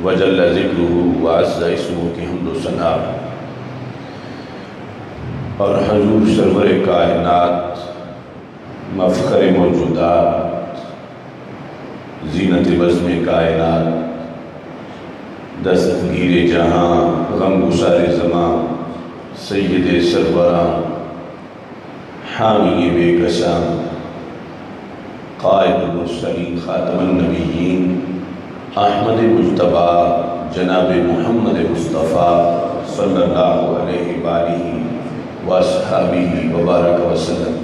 وجل ذکرہ وعز اسمہ کی حمد و ثنا اور حضور سرور کائنات مفخر موجودات زینت بزم کائنات دستگیر جہاں غم گسار زمان سید سربراں حامی بے کساں قائد المرسلین خاتم النبیین احمد مجتبی جناب محمد مصطفیٰ صلی اللہ علیہ وآلہ واصحابہ وبارک وسلم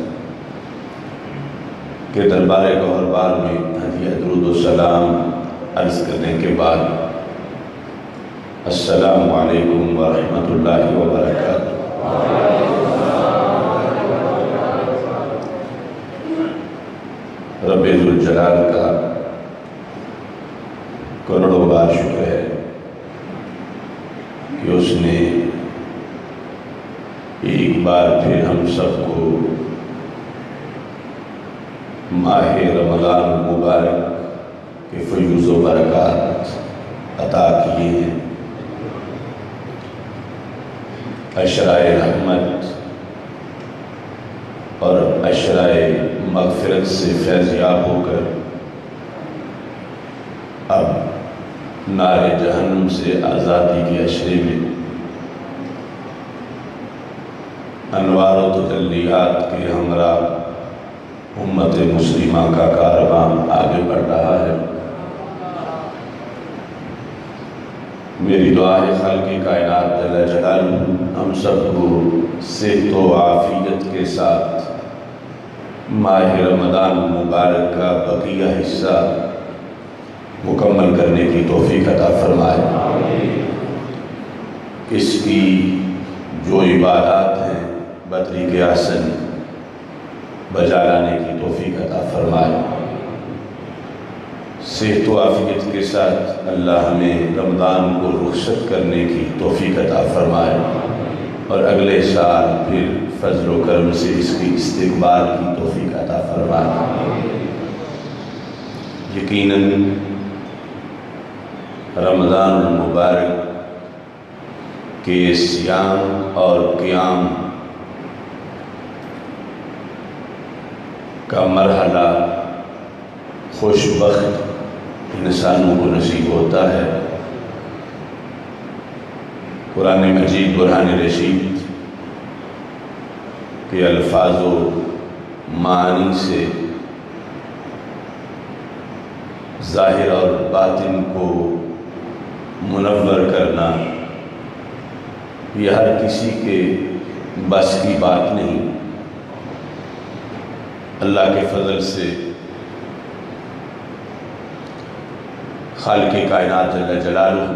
کے دربار گوہربار میں ہدیہ درود و سلام عرض کرنے کے بعد السلام علیکم ورحمۃ اللہ وبرکاتہ۔ رب ذوالجلال کا کروڑوں بار شکر ہے کہ اس نے ایک بار پھر ہم سب کو ماہ رمضان مبارک کے فیوز و برکات عطا کیے ہیں۔ عشرائے رحمت اور عشرائے مغفرت سے فیضیاب ہو کر اب نار جہنم سے آزادی کے عشرے میں انوار و تجلیات کے ہمراہ امت مسلمہ کا کارواں آگے بڑھ رہا ہے۔ میری دعا ہے خالق کائنات جل جلالہ ہم سب کو صحت و عافیت کے ساتھ ماہ رمضان مبارک کا بقیہ حصہ مکمل کرنے کی توفیق عطا فرمائے۔ اس کی جو عبادات ہیں بطریق احسن بجا لانے کی توفیق عطا فرمائے۔ صحت و عافیت کے ساتھ اللہ ہمیں رمضان کو رخصت کرنے کی توفیق عطا فرمائے اور اگلے سال پھر فضل و کرم سے اس کی استقبال کی توفیق عطا فرمائے۔ یقیناً رمضان المبارک کے صیام اور قیام کا مرحلہ خوش بخت انسانوں کو نصیب ہوتا ہے۔ قرآن مجید برہان رشید کے الفاظ و معانی سے ظاہر اور باطن کو منور کرنا یہ ہر کسی کے بس کی بات نہیں۔ اللہ کے فضل سے خالق کائنات جل جلالہ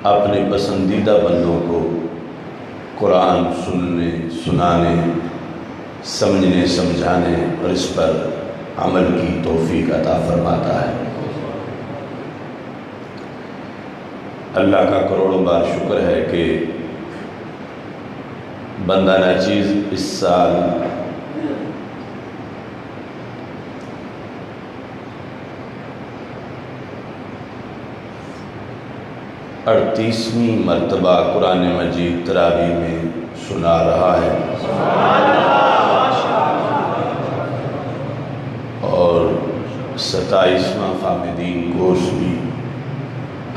اپنے پسندیدہ بندوں کو قرآن سننے، سنانے، سمجھنے، سمجھانے اور اس پر عمل کی توفیق عطا فرماتا ہے۔ اللہ کا کروڑوں بار شکر ہے کہ بندہ ناچیز اس سال اڑتیسویں مرتبہ قرآن مجید تراویح میں سنا رہا ہے اور 27واں فامدین کورس بھی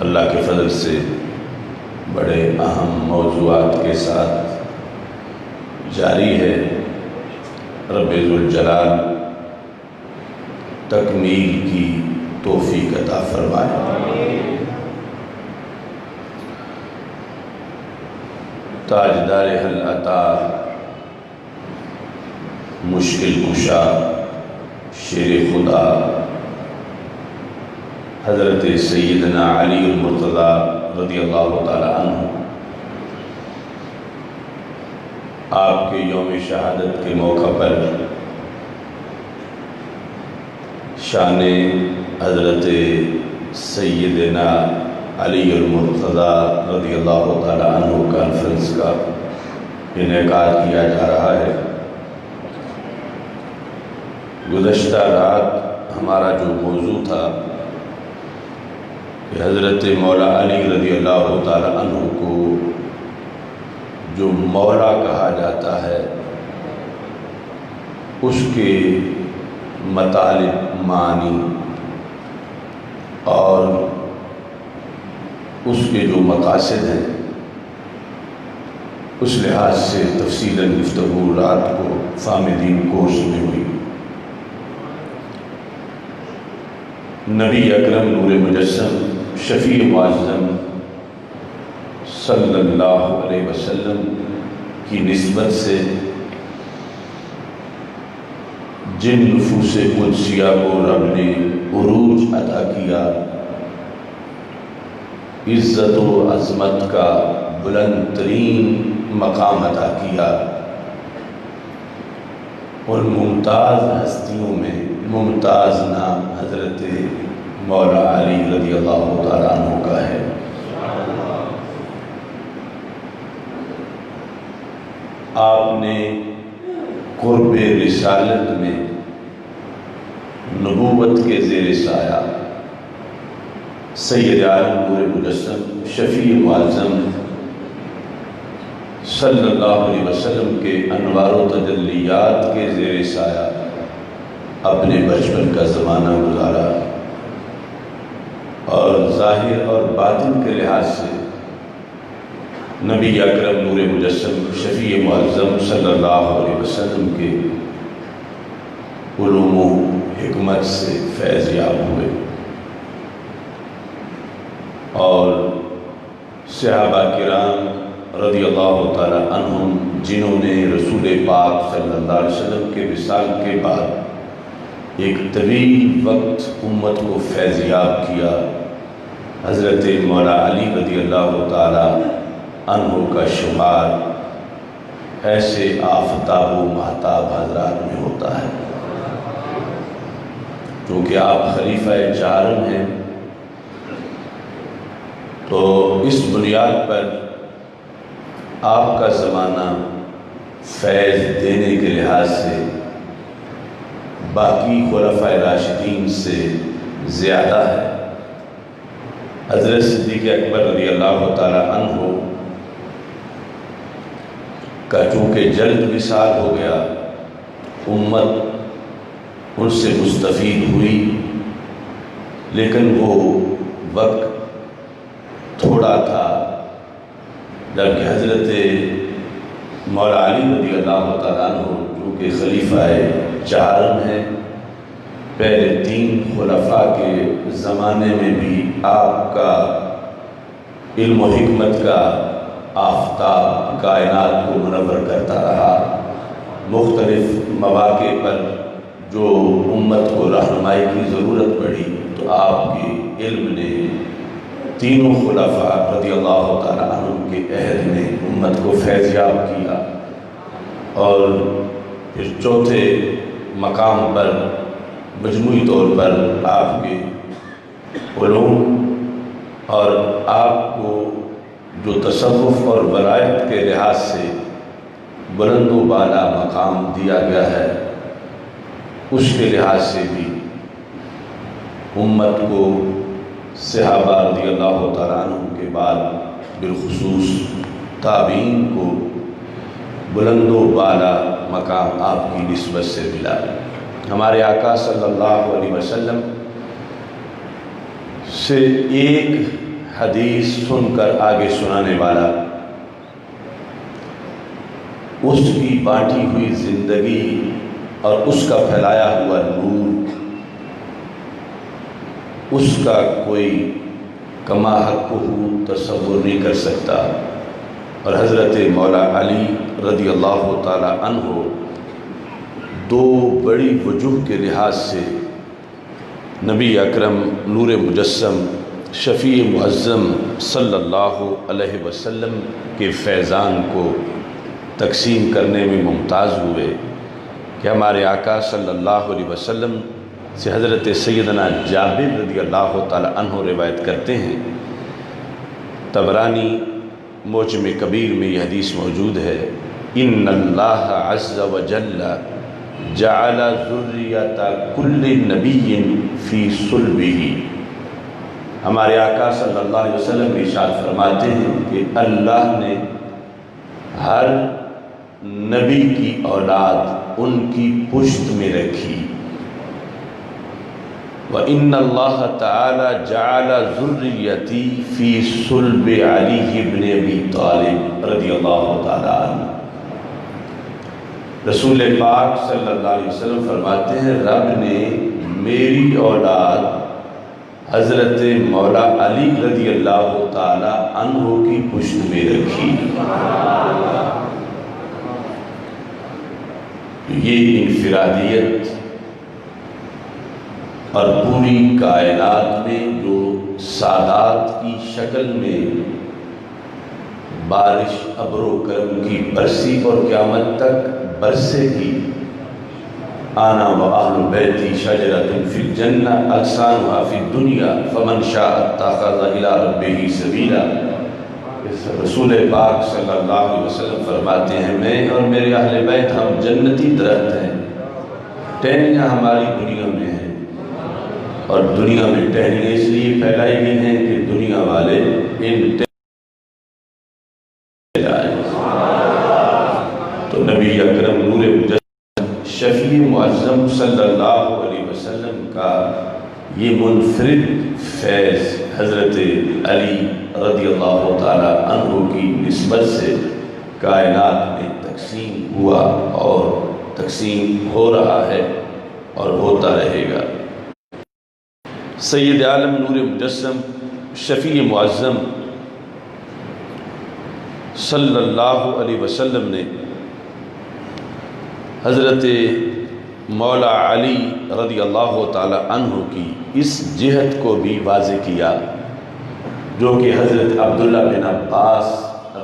اللہ کے فضل سے بڑے اہم موضوعات کے ساتھ جاری ہے۔ رب ذوالجلال تکمیل کی توفیق عطا فرمائے۔ تاجدار حل عطا، مشکل کشا، شیر خدا حضرت سیدنا علی المرتضی رضی اللہ تعالی عنہ آپ کے یوم شہادت کے موقع پر شان حضرت سیدنا علی المرتضی رضی اللہ تعالی عنہ کانفرنس کا انعقاد کیا جا رہا ہے۔ گزشتہ رات ہمارا جو موضوع تھا کہ حضرت مولا علی رضی اللہ تعالی عنہ کو جو مولا کہا جاتا ہے اس کے مطالب، معنی اور اس کے جو مقاصد ہیں اس لحاظ سے تفصیلاً گفتگو رات کو فامدین کورس میں ہوئی۔ نبی اکرم نور مجسم شفیع معظم صلی اللہ علیہ وسلم کی نسبت سے جن نفوس قدسیہ کو رب نے عروج عطا کیا، عزت و عظمت کا بلند ترین مقام عطا کیا، ان ممتاز ہستیوں میں ممتاز نام حضرت مولا علی رضی اللہ تعالیٰ عنہ کا ہے۔ آپ نے قرب رسالت میں نبوت کے زیر سایہ سید عالم نور مجسم شفیع معظم صلی اللہ علیہ وسلم کے انوار و تجلیات کے زیر سایہ اپنے بچپن کا زمانہ گزارا، اور ظاہر اور باطن کے لحاظ سے نبی اکرم نور مجسم شفیع معظم صلی اللہ علیہ وسلم کے علوم و حکمت سے فیض یاب ہوئے، اور صحابہ کرام رضی اللہ تعالی عنہم جنہوں نے رسول پاک صلی اللہ علیہ وسلم کے وصال کے بعد ایک طویل وقت امت کو فیض یاب کیا، حضرت مولا علی رضی اللہ تعالی عنہ کا شمار ایسے آفتاب و مہتاب حضرات میں ہوتا ہے۔ چونکہ آپ خلیفہ چہارم ہیں تو اس بنیاد پر آپ کا زمانہ فیض دینے کے لحاظ سے باقی خلفائے راشدین سے زیادہ ہے۔ حضرت صدیق اکبر رضی اللہ تعالی عنہ کا چونکہ جلد وصال ہو گیا، امت ان سے مستفید ہوئی، لیکن وہ وقت تھوڑا تھا جبکہ حضرت مولا علی رضی اللہ تعالیٰ عنہ جو کہ خلیفہ چہارم ہیں، پہلے 3 خلفاء کے زمانے میں بھی آپ کا علم و حکمت کا آفتاب کائنات کو منور کرتا رہا۔ مختلف مواقع پر جو امت کو رہنمائی کی ضرورت پڑی تو آپ کے علم نے تینوں خلفاء رضی اللہ تعالیٰ عنہ کے عہد میں امت کو فیض یاب کیا، اور پھر چوتھے مقام پر مجموعی طور پر آپ کے علوم اور آپ کو جو تصوف اور ولایت کے لحاظ سے بلند و بالا مقام دیا گیا ہے، اس کے لحاظ سے بھی امت کو صحابہ رضی اللہ تعالیٰ عنہ کے بعد بالخصوص تابعین کو بلند و بالا مقام آپ کی نسبت سے ملا۔ ہمارے آقا صلی اللہ علیہ وسلم سے ایک حدیث سن کر آگے سنانے والا، اس کی بانٹی ہوئی زندگی اور اس کا پھیلایا ہوا نور، اس کا کوئی کما حقہ تصور نہیں کر سکتا۔ اور حضرت مولا علی رضی اللہ تعالی عنہ 2 بڑی وجوہ کے لحاظ سے نبی اکرم نور مجسم شفیع معظم صلی اللہ علیہ وسلم کے فیضان کو تقسیم کرنے میں ممتاز ہوئے کہ ہمارے آقا صلی اللہ علیہ وسلم سے حضرت سیدنا جابر رضی اللہ تعالی عنہ روایت کرتے ہیں، طبرانی معجم کبیر میں یہ حدیث موجود ہے، ان اللہ عز وجل جعل ذریۃ کل نبی فی صلبہ، ہمارے آقا صلی اللہ علیہ وسلم ارشاد فرماتے ہیں کہ اللہ نے ہر نبی کی اولاد ان کی پشت میں رکھی. وَإِنَّ اللَّهَ تَعَالَى جَعَلَ ذُرِّيَّتِي فِي صُلْبِ عَلِيِّ بْنِ أَبِي طَالِبٍ رضی اللہ تعالیٰ عنہ. رسول پاک صلی اللہ علیہ وسلم فرماتے ہیں رب نے میری اولاد حضرت مولا علی رضی اللہ تعالی عنہ کی پشت میں رکھی. یہ انفرادیت اور پوری کائنات میں جو سادات کی شکل میں بارش ابر و کرم کی برسی اور قیامت تک برسے گی. آنا و اہل بیتی شجرۃ فی الجنہ اغصانھا فی الدنیا فمن شاء اتخذ الی ربہ سبیلا. رسول پاک صلی اللہ علیہ وسلم فرماتے ہیں میں اور میرے اہل بیت ہم جنتی درخت ہیں. ٹہنیاں ہماری دنیا میں ہیں اور دنیا میں ٹہنیاں اس لیے پھیلائی گئی ہیں کہ دنیا والے ان تو نبی اکرم نور مجسم شفیع معظم صلی اللہ علیہ وسلم کا یہ منفرد فیض حضرت علی رضی اللہ تعالی عنہ کی نسبت سے کائنات میں تقسیم ہوا اور تقسیم ہو رہا ہے اور ہوتا رہے گا. سید عالم نور مجسم شفیع معظم صلی اللہ علیہ وسلم نے حضرت مولا علی رضی اللہ تعالی عنہ کی اس جہت کو بھی واضح کیا جو کہ حضرت عبداللہ بن عباس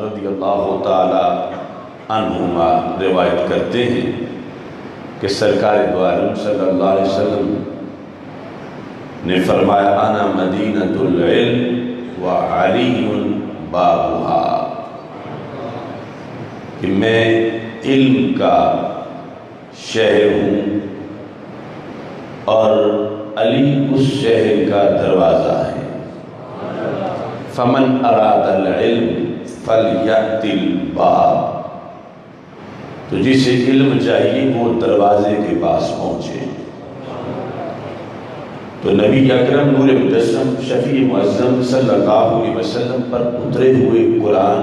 رضی اللہ تعالی عنہما روایت کرتے ہیں کہ سرکار دو عالم صلی اللہ علیہ وسلم نے فرمایا انا مدینۃ العلم وعلی بابها کہ میں علم کا شہر ہوں اور علی اس شہر کا دروازہ ہے. فمن اراد العلم فلیأت الباب تو جسے علم چاہیے وہ دروازے کے پاس پہنچے. تو نبی اکرم نور مجسم شفیع معظم صلی اللہ علیہ وسلم پر اترے ہوئے قرآن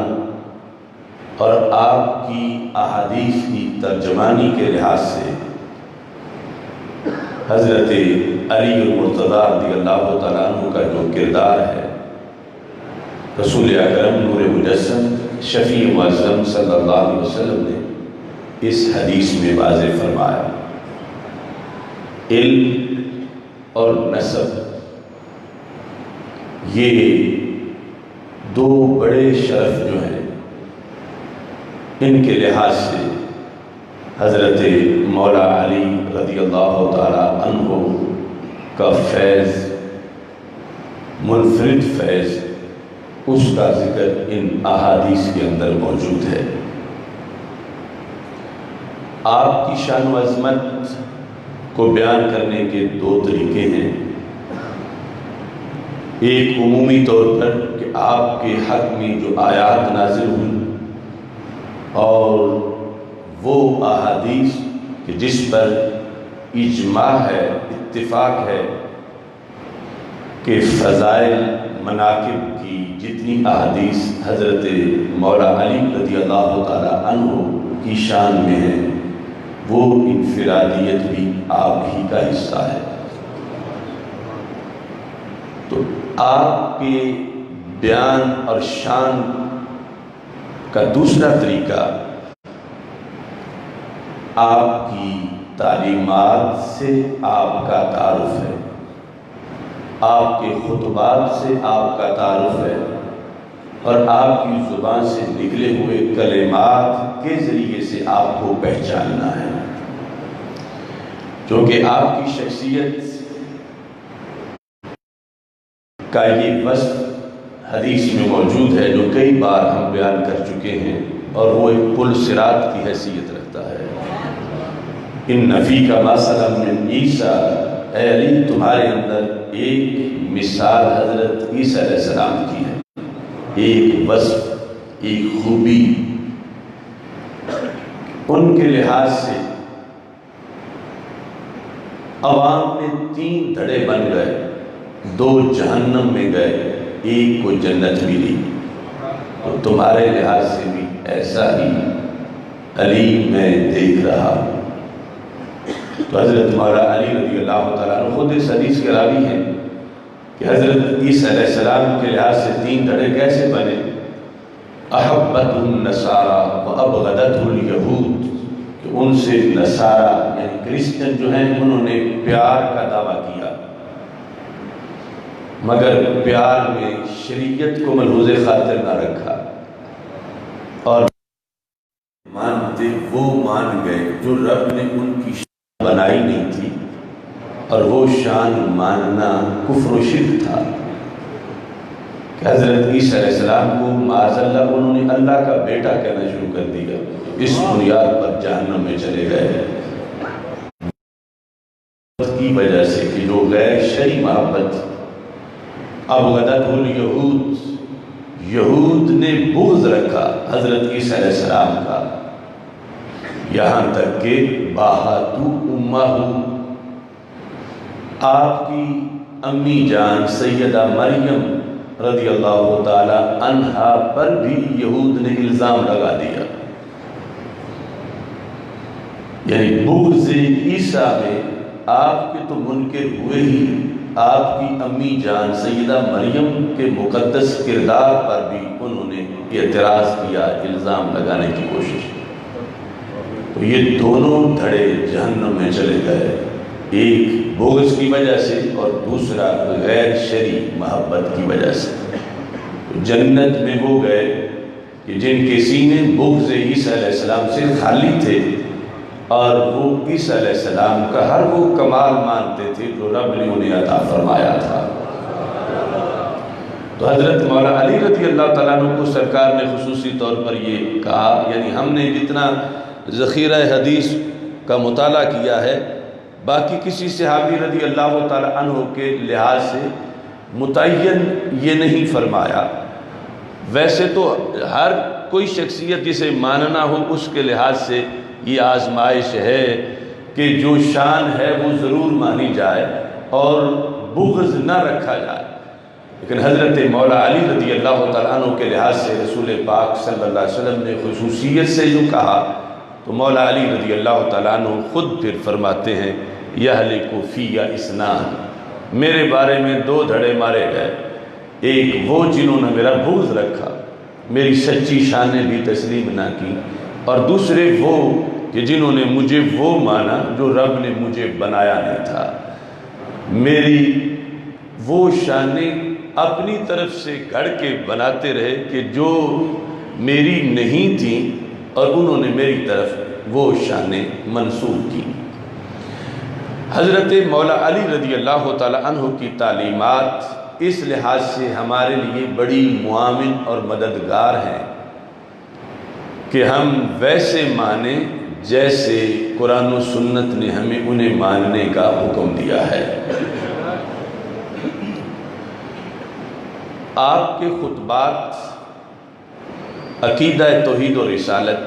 اور آپ کی احادیث کی ترجمانی کے لحاظ سے حضرت علی المرتضیٰ رضی اللہ تعالیٰ عنہ کا جو کردار ہے رسول اکرم نور مجسم شفیع معظم صلی اللہ علیہ وسلم نے اس حدیث میں واضح فرمایا. علم اور نسب یہ دو بڑے شرف جو ہیں ان کے لحاظ سے حضرت مولا علی رضی اللہ تعالی عنہ کا فیض منفرد فیض اس کا ذکر ان احادیث کے اندر موجود ہے. آپ کی شان و عظمت کو بیان کرنے کے دو طریقے ہیں. ایک عمومی طور پر کہ آپ کے حق میں جو آیات نازل ہوئی اور وہ احادیث کہ جس پر اجماع ہے اتفاق ہے کہ فضائل مناقب کی جتنی احادیث حضرت مولا علی رضی اللہ تعالی عنہ کی شان میں ہے وہ انفرادیت بھی آپ ہی کا حصہ ہے. تو آپ کے بیان اور شان کا دوسرا طریقہ آپ کی تعلیمات سے آپ کا تعارف ہے, آپ کے خطبات سے آپ کا تعارف ہے اور آپ کی زبان سے نکلے ہوئے کلمات کے ذریعے سے آپ کو پہچاننا ہے. کیونکہ آپ کی شخصیت کا یہ وصف حدیث میں موجود ہے جو کئی بار ہم بیان کر چکے ہیں اور وہ ایک پل صراط کی حیثیت رکھتا ہے. ان نفی کا ماسلم من عیسیٰ، اے علی تمہارے اندر ایک مثال حضرت عیسیٰ علیہ السلام کی ہے، ایک وصف، ایک خوبی، ان کے لحاظ سے عوام میں 3 دھڑے بن گئے، 2 جہنم میں گئے، ایک کو جنت ملی۔ تو تمہارے لحاظ سے بھی ایسا ہی علی میں دیکھ رہا ہوں۔ تو حضرت مولا علی رضی اللہ تعالیٰ عنہ خود اس حدیث کے راوی ہیں کہ حضرت عیسیٰ علیہ السلام کے لحاظ سے 3 دھڑے کیسے بنے؟ احبتہ النصارى وابغضتہ الیہود، کہ ان سے نصارہ یعنی کرسچن جو ہیں انہوں نے پیار کا دعویٰ کیا، مگر پیار میں شریعت کو ملحوظ خاطر نہ رکھا، اور مانتے وہ مان گئے جو رب نے ان کی شان بنائی نہیں تھی، اور وہ شان ماننا کفر و شرک تھا کہ حضرت عیسیٰ علیہ السلام کو معاذ اللہ انہوں نے اللہ کا بیٹا کہنا شروع کر دیا، اس بنیاد پر جہنم میں چلے گئے کی وجہ سے کہ جو غیر شرعی محبت۔ ابغضتہ الیہود، یہود نے بغض رکھا حضرت عیسیٰ علیہ السلام کا، یہاں تک کہ باہتو امہ، آپ کی امی جان سیدہ مریم رضی اللہ تعالی عنہا پر بھی یہود نے الزام لگا دیا، یعنی بغض عیسیٰ میں آپ کے تو منکر ہوئے ہی، آپ کی امی جان سیدہ مریم کے مقدس کردار پر بھی انہوں نے اعتراض کیا، الزام لگانے کی کوشش کی۔ تو یہ دونوں دھڑے جہنم میں چلے گئے، ایک بغض کی وجہ سے اور دوسرا غیر شرعی محبت کی وجہ سے۔ تو جنت میں وہ گئے کہ جن کے سینے بغض عیسیٰ علیہ السلام سے خالی تھے، اور وہ عیسیٰ علیہ السلام کا ہر وہ کمال مانتے تھے جو رب نے انہیں عطا فرمایا تھا۔ تو حضرت مولا علی رضی اللہ تعالیٰ عنہ کو سرکار نے خصوصی طور پر یہ کہا، یعنی ہم نے جتنا ذخیرہ حدیث کا مطالعہ کیا ہے، باقی کسی صحابی رضی اللہ تعالیٰ عنہ کے لحاظ سے متعین یہ نہیں فرمایا۔ ویسے تو ہر کوئی شخصیت جسے ماننا ہو اس کے لحاظ سے یہ آزمائش ہے کہ جو شان ہے وہ ضرور مانی جائے اور بغض نہ رکھا جائے، لیکن حضرت مولا علی رضی اللہ تعالیٰ عنہ کے لحاظ سے رسول پاک صلی اللہ علیہ وسلم نے خصوصیت سے جو کہا، تو مولا علی رضی اللہ تعالیٰ عنہ خود پھر فرماتے ہیں یہلک فی اثنان، میرے بارے میں 2 دھڑے مارے گئے، ایک وہ جنہوں نے میرا بغض رکھا، میری سچی شانیں بھی تسلیم نہ کی، اور دوسرے وہ کہ جنہوں نے مجھے وہ مانا جو رب نے مجھے بنایا نہیں تھا، میری وہ شانیں اپنی طرف سے گھڑ کے بناتے رہے کہ جو میری نہیں تھیں، اور انہوں نے میری طرف وہ شانیں منسوب کی۔ حضرت مولا علی رضی اللہ تعالی عنہ کی تعلیمات اس لحاظ سے ہمارے لیے بڑی معاون اور مددگار ہیں کہ ہم ویسے مانیں جیسے قرآن و سنت نے ہمیں انہیں ماننے کا حکم دیا ہے۔ آپ کے خطبات عقیدہ توحید و رسالت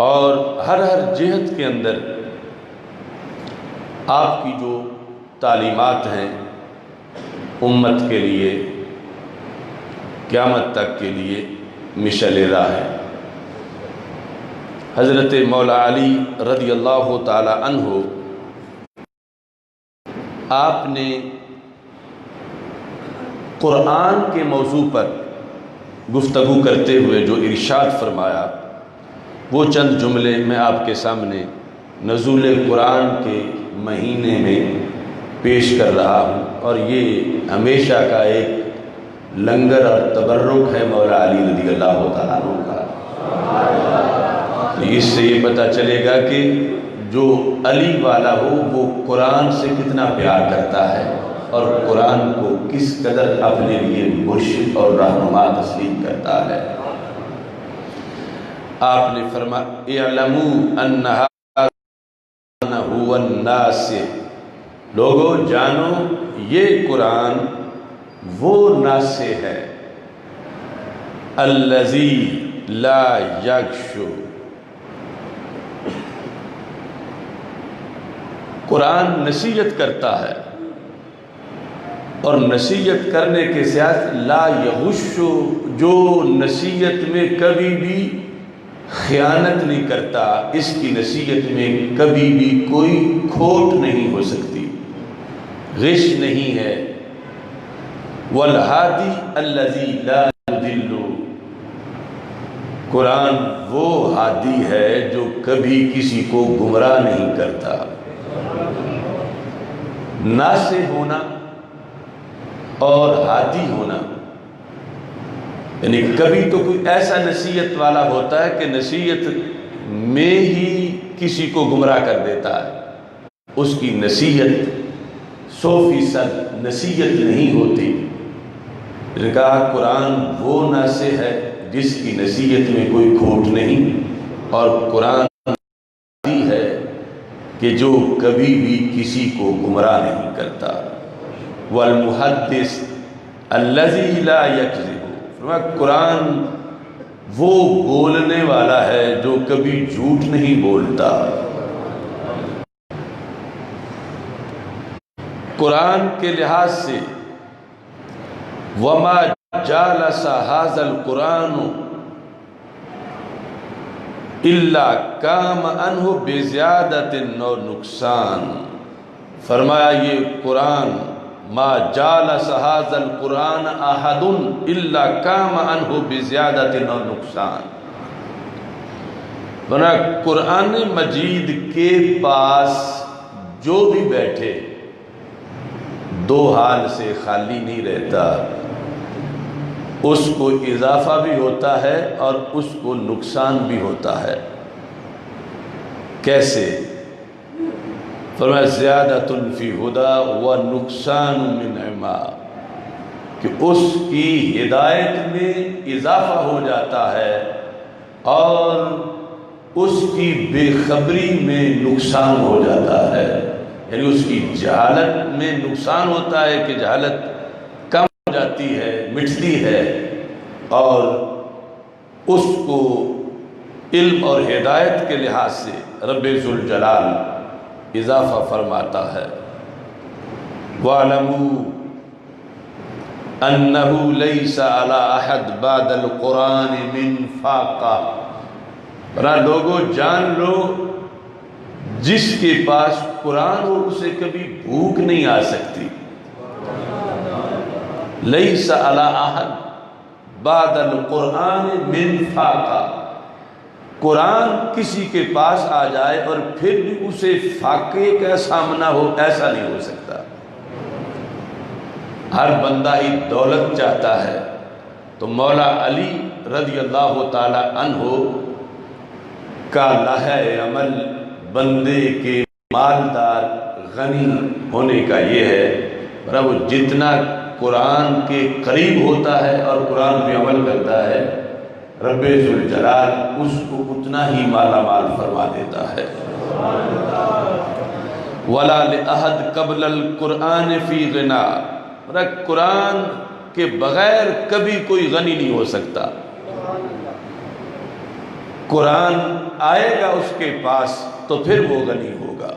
اور ہر جہت کے اندر آپ کی جو تعلیمات ہیں امت کے لیے قیامت تک کے لیے مشعل راہ ہے۔ حضرت مولا علی رضی اللہ تعالی عنہ آپ نے قرآن کے موضوع پر گفتگو کرتے ہوئے جو ارشاد فرمایا، وہ چند جملے میں آپ کے سامنے نزول قرآن کے مہینے میں پیش کر رہا ہوں، اور یہ ہمیشہ کا ایک لنگر اور تبرک ہے مولا علی رضی اللہ تعالیٰ عنہ کا۔ اس سے یہ پتہ چلے گا کہ جو علی والا ہو وہ قرآن سے کتنا پیار کرتا ہے اور قرآن کو کس قدر اپنے لیے مرشد اور رہنما تسلیم کرتا ہے۔ آپ نے فرمایا اعلموا ان هذا هو الناس لوگو جانو یہ قرآن وہ ناسخ ہے الذی لا یغش، قرآن نصیحت کرتا ہے، اور نصیحت کرنے کے ساتھ لا یغش، جو نصیحت میں کبھی بھی خیانت نہیں کرتا، اس کی نصیحت میں کبھی بھی کوئی کھوٹ نہیں ہو سکتی، غش نہیں ہے۔ والہادی الذی لا یضل، قرآن وہ ہادی ہے جو کبھی کسی کو گمراہ نہیں کرتا۔ ناصح ہونا اور ہادی ہونا، یعنی کبھی تو کوئی ایسا نصیحت والا ہوتا ہے کہ نصیحت میں ہی کسی کو گمراہ کر دیتا ہے، اس کی نصیحت 100% نصیحت نہیں ہوتی۔ نے کہا قرآن وہ ناصح ہے جس کی نصیحت میں کوئی کھوٹ نہیں، اور قرآن ہے کہ جو کبھی بھی کسی کو گمراہ نہیں کرتا۔ والمحدث الذی لا یکذب، قرآن وہ بولنے والا ہے جو کبھی جھوٹ نہیں بولتا۔ قرآن کے لحاظ سے وما جالس ھذا القرآن الا کام عنہ بزیادت و نقصان، فرمایا یہ قرآن ما جالس ھذا القرآن احد الا کام عنہ بزیادت و نقصان، ورنہ قرآن مجید کے پاس جو بھی بیٹھے دو حال سے خالی نہیں رہتا، اس کو اضافہ بھی ہوتا ہے اور اس کو نقصان بھی ہوتا ہے۔ کیسے؟ فرمایا زیادۃ فی ھدی و نقصان من عما، کہ اس کی ہدایت میں اضافہ ہو جاتا ہے اور اس کی بے خبری میں نقصان ہو جاتا ہے، یعنی اس کی جہالت میں نقصان ہوتا ہے کہ جہالت کم ہو جاتی ہے، مٹتی ہے، اور اس کو علم اور ہدایت کے لحاظ سے رب ذوالجلال اضافہ فرماتا ہے۔ وَاعْلَمُوا أَنَّهُ لَيْسَ عَلَىٰ أَحَدٍ بَعْدَ الْقُرْآنِ مِنْ فَاقَةٍ، بنا لوگوں جان لو جس کے پاس قرآن ہو اسے کبھی بھوک نہیں آ سکتی۔ لَيْسَ عَلَىٰ أَحَدٍ بعد القرآن من فاقہ، قرآن کسی کے پاس آ جائے اور پھر بھی اسے فاقے کا سامنا ہو، ایسا نہیں ہو سکتا۔ ہر بندہ ہی دولت چاہتا ہے، تو مولا علی رضی اللہ تعالی عنہ کا لائحہ عمل بندے کے مالدار غنی ہونے کا یہ ہے، وہ جتنا قرآن کے قریب ہوتا ہے اور قرآن پہ عمل کرتا ہے، رب ذوالجلال اس کو اتنا ہی مالا مال فرما دیتا ہے۔ وَلَا لِأَحَدٍ قَبْلَ الْقُرْآنِ فِي غِنَىٰ، قرآن کے بغیر کبھی کوئی غنی نہیں ہو سکتا۔ قرآن آئے گا اس کے پاس تو پھر وہ غنی ہوگا۔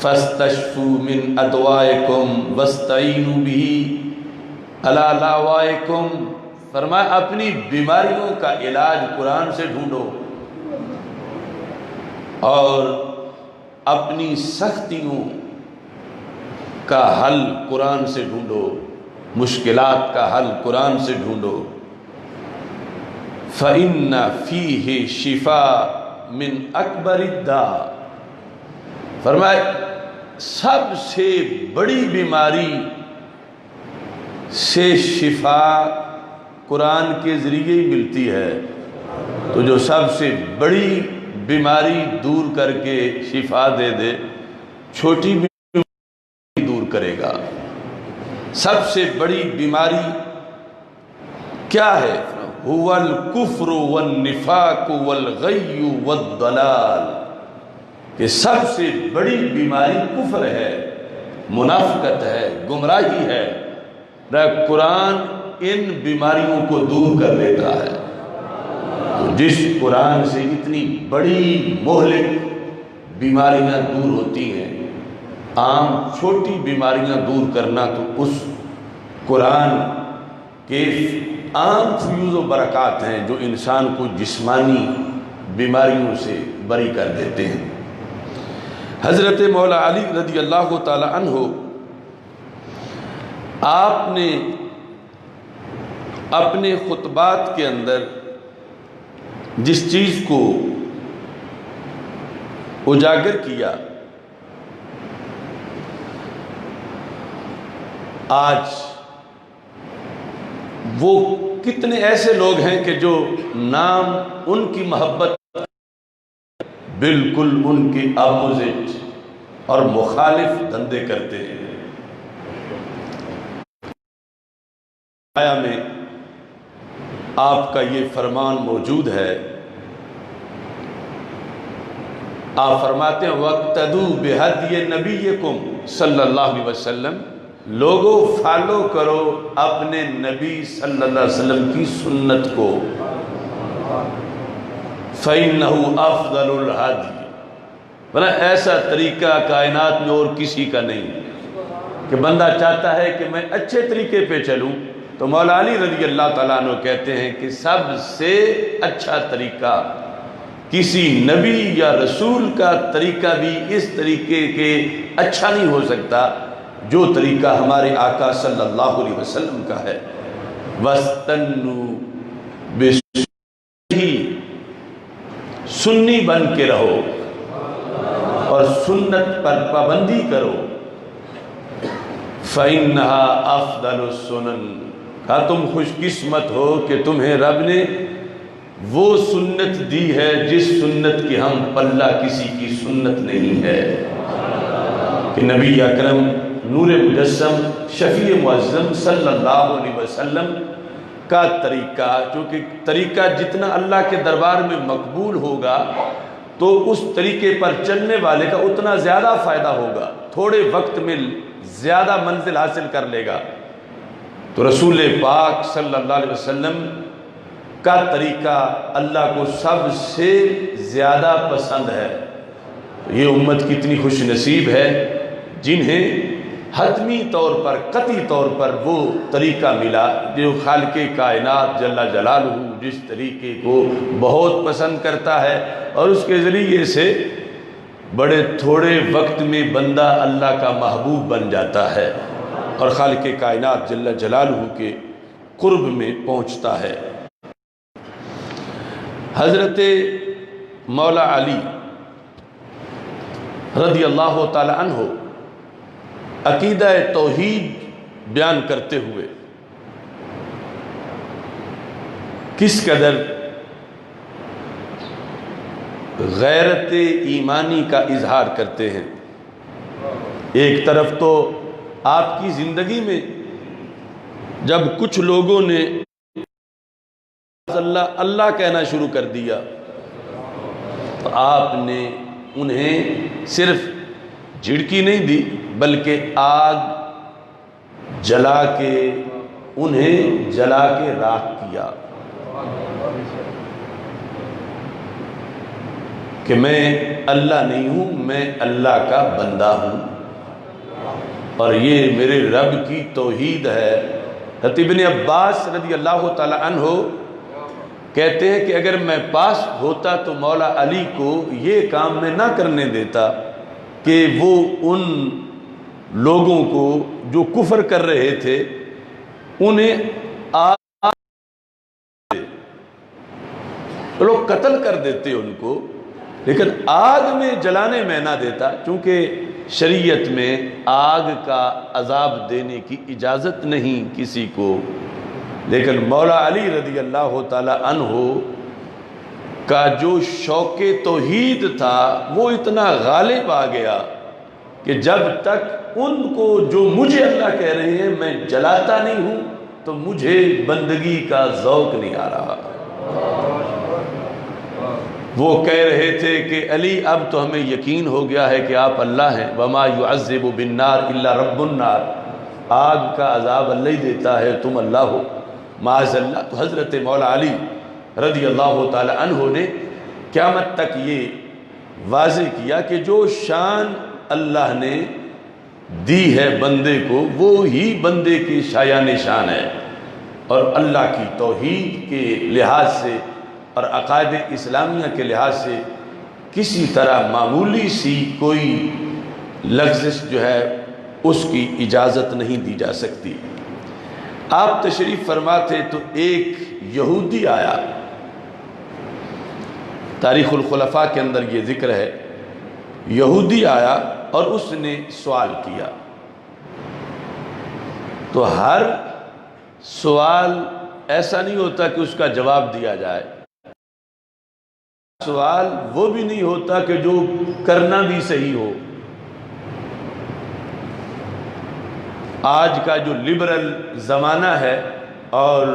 فَاسْتَشْفُوا مِنْ أَدْوَائِكُمْ وَاسْتَعِينُوا بِهِ عَلَىٰ دَعْوَائِكُمْ، فرمایا اپنی بیماریوں کا علاج قرآن سے ڈھونڈو اور اپنی سختیوں کا حل قرآن سے ڈھونڈو، مشکلات کا حل قرآن سے ڈھونڈو۔ فَإِنَّ فِيهِ شِفَاءً مِنْ أَكْبَرِ الدَّاءِ، فرمایا سب سے بڑی بیماری سے شفا قرآن کے ذریعے ہی ملتی ہے، تو جو سب سے بڑی بیماری دور کر کے شفا دے دے، چھوٹی بیماری دور کرے گا۔ سب سے بڑی بیماری کیا ہے؟ هو الکفر والنفاق والغی والضلال، کہ سب سے بڑی بیماری کفر ہے، منافقت ہے، گمراہی ہے، قرآن ان بیماریوں کو دور کر دیتا ہے۔ تو جس قرآن سے اتنی بڑی مہلک بیماریاں دور ہوتی ہیں، عام چھوٹی بیماریاں دور کرنا تو اس قرآن کے عام فیوز و برکات ہیں جو انسان کو جسمانی بیماریوں سے بری کر دیتے ہیں۔ حضرت مولا علی رضی اللہ تعالی عنہ آپ نے اپنے خطبات کے اندر جس چیز کو اجاگر کیا، آج وہ کتنے ایسے لوگ ہیں کہ جو نام ان کی محبت بالکل ان کے اپوزٹ اور مخالف دھندے کرتے ہیں۔ آیا میں آپ کا یہ فرمان موجود ہے، آپ فرماتے ہیں وَاقْتَدُوا بِهَدْيِ نَبِيِّكُمْ صلی اللہ علیہ وسلم، لوگوں فالو کرو اپنے نبی صلی اللہ علیہ وسلم کی سنت کو، فَإِنَّهُ أَفْضَلُ الْهَدْيِ، ورنہ ایسا طریقہ کائنات میں اور کسی کا نہیں کہ بندہ چاہتا ہے کہ میں اچھے طریقے پہ چلوں، تو مولا علی رضی اللہ تعالیٰ عنہ کہتے ہیں کہ سب سے اچھا طریقہ کسی نبی یا رسول کا طریقہ بھی اس طریقے کے اچھا نہیں ہو سکتا جو طریقہ ہمارے آقا صلی اللہ علیہ وسلم کا ہے۔ وَاسْتَنُّوا بِسُنَّتِهِ، سنی بن کے رہو اور سنت پر پابندی کرو، فَإِنَّهَا أَفْضَلُ السُّنَنِ، کہا تم خوش قسمت ہو کہ تمہیں رب نے وہ سنت دی ہے جس سنت کی ہم پلہ کسی کی سنت نہیں ہے، کہ نبی اکرم نور مجسم شفیع معظم صلی اللہ علیہ وسلم کا طریقہ، چونکہ طریقہ جتنا اللہ کے دربار میں مقبول ہوگا تو اس طریقے پر چلنے والے کا اتنا زیادہ فائدہ ہوگا، تھوڑے وقت میں زیادہ منزل حاصل کر لے گا۔ تو رسول پاک صلی اللہ علیہ وسلم کا طریقہ اللہ کو سب سے زیادہ پسند ہے۔ یہ امت کتنی خوش نصیب ہے جنہیں حتمی طور پر قطعی طور پر وہ طریقہ ملا جو خالق کائنات جل جلالہ جس طریقے کو بہت پسند کرتا ہے، اور اس کے ذریعے سے بڑے تھوڑے وقت میں بندہ اللہ کا محبوب بن جاتا ہے اور خالق کائنات جل جلالہ کے قرب میں پہنچتا ہے۔ حضرت مولا علی رضی اللہ تعالی عنہ عقیدہ توحید بیان کرتے ہوئے کس قدر غیرت ایمانی کا اظہار کرتے ہیں۔ ایک طرف تو آپ کی زندگی میں جب کچھ لوگوں نے اللہ اللہ کہنا شروع کر دیا تو آپ نے انہیں صرف جھڑکی نہیں دی بلکہ آگ جلا کے انہیں جلا کے راکھ کیا کہ میں اللہ نہیں ہوں، میں اللہ کا بندہ ہوں اور یہ میرے رب کی توحید ہے۔ حضرت ابن عباس رضی اللہ تعالی عنہ کہتے ہیں کہ اگر میں پاس ہوتا تو مولا علی کو یہ کام میں نہ کرنے دیتا کہ وہ ان لوگوں کو جو کفر کر رہے تھے انہیں لوگ قتل کر دیتے ان کو، لیکن آگ میں جلانے میں نہ دیتا، چونکہ شریعت میں آگ کا عذاب دینے کی اجازت نہیں کسی کو۔ لیکن مولا علی رضی اللہ تعالی عنہ کا جو شوق توحید تھا وہ اتنا غالب آ گیا کہ جب تک ان کو جو مجھے اللہ کہہ رہے ہیں میں جلاتا نہیں ہوں تو مجھے بندگی کا ذوق نہیں آ رہا۔ وہ کہہ رہے تھے کہ علی اب تو ہمیں یقین ہو گیا ہے کہ آپ اللہ ہیں، وما يعذب بالنار الا رب النار، آگ کا عذاب اللہ ہی دیتا ہے، تم اللہ ہو معاذ اللہ۔ تو حضرت مولا علی رضی اللہ تعالی عنہ نے قیامت تک یہ واضح کیا کہ جو شان اللہ نے دی ہے بندے کو وہ ہی بندے کی شایان شان ہے، اور اللہ کی توحید کے لحاظ سے اور عقائد اسلامیہ کے لحاظ سے کسی طرح معمولی سی کوئی لغزش جو ہے اس کی اجازت نہیں دی جا سکتی۔ آپ تشریف فرما تھے تو ایک یہودی آیا، تاریخ الخلفاء کے اندر یہ ذکر ہے، یہودی آیا اور اس نے سوال کیا۔ تو ہر سوال ایسا نہیں ہوتا کہ اس کا جواب دیا جائے، سوال وہ بھی نہیں ہوتا کہ جو کرنا بھی صحیح ہو۔ آج کا جو لبرل زمانہ ہے اور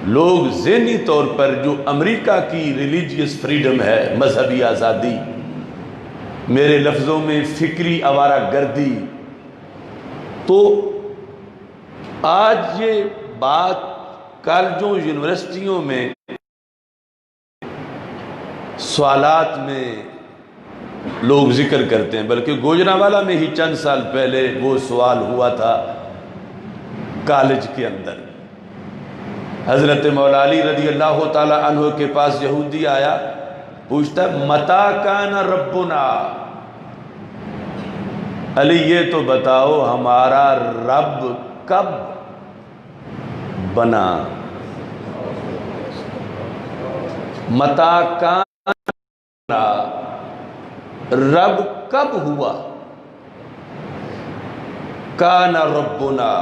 لوگ ذہنی طور پر جو امریکہ کی ریلیجیس فریڈم ہے، مذہبی آزادی، میرے لفظوں میں فکری آوارہ گردی، تو آج یہ بات کالجوں یونیورسٹیوں میں سوالات میں لوگ ذکر کرتے ہیں، بلکہ گوجرانوالہ میں ہی چند سال پہلے وہ سوال ہوا تھا کالج کے اندر۔ حضرت مولا علی رضی اللہ تعالی عنہ کے پاس یہودی آیا، پوچھتا متا کان ربنا، علی یہ تو بتاؤ ہمارا رب کب بنا؟ متا کان رب کب ہوا؟ کان ربنا،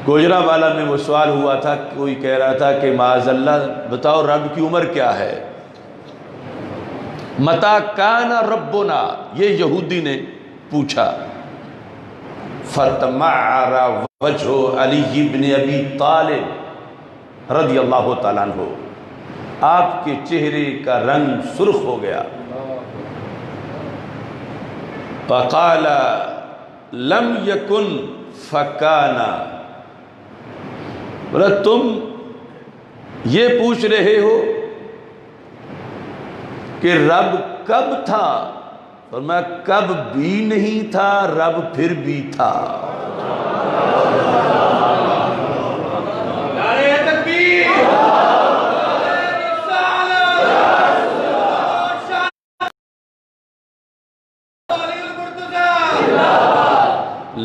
گوجرانوالہ میں وہ سوال ہوا تھا، کوئی کہہ رہا تھا کہ معاذ اللہ بتاؤ رب کی عمر کیا ہے؟ متا کان ربنا، یہ یہودی نے پوچھا۔ فتمعر وجہ علی بن ابی طالب رضی اللہ تعالیٰ عنہ، آپ کے چہرے کا رنگ سرخ ہو گیا۔ فقال لم یکن فکانا، بولا تم یہ پوچھ رہے ہو کہ رب کب تھا؟ فرمایا کب بھی نہیں تھا، رب پھر بھی تھا۔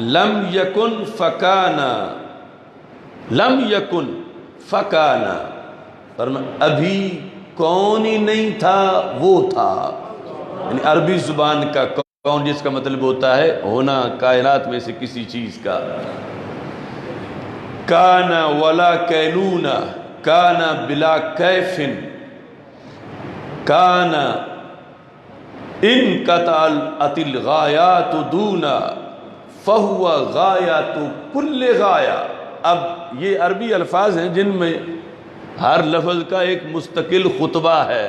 لم یکن فکانا، لم یکن فکانا، فرمایا ابھی کون ہی نہیں تھا وہ تھا۔ یعنی عربی زبان کا کون جس کا مطلب ہوتا ہے ہونا، کائنات میں سے کسی چیز کا۔ کانا ولا کینونا، کانا بلا کیفن، کانا ان قطعت الغایات دونا فہو غایات کل غایہ۔ اب یہ عربی الفاظ ہیں جن میں ہر لفظ کا ایک مستقل خطبہ ہے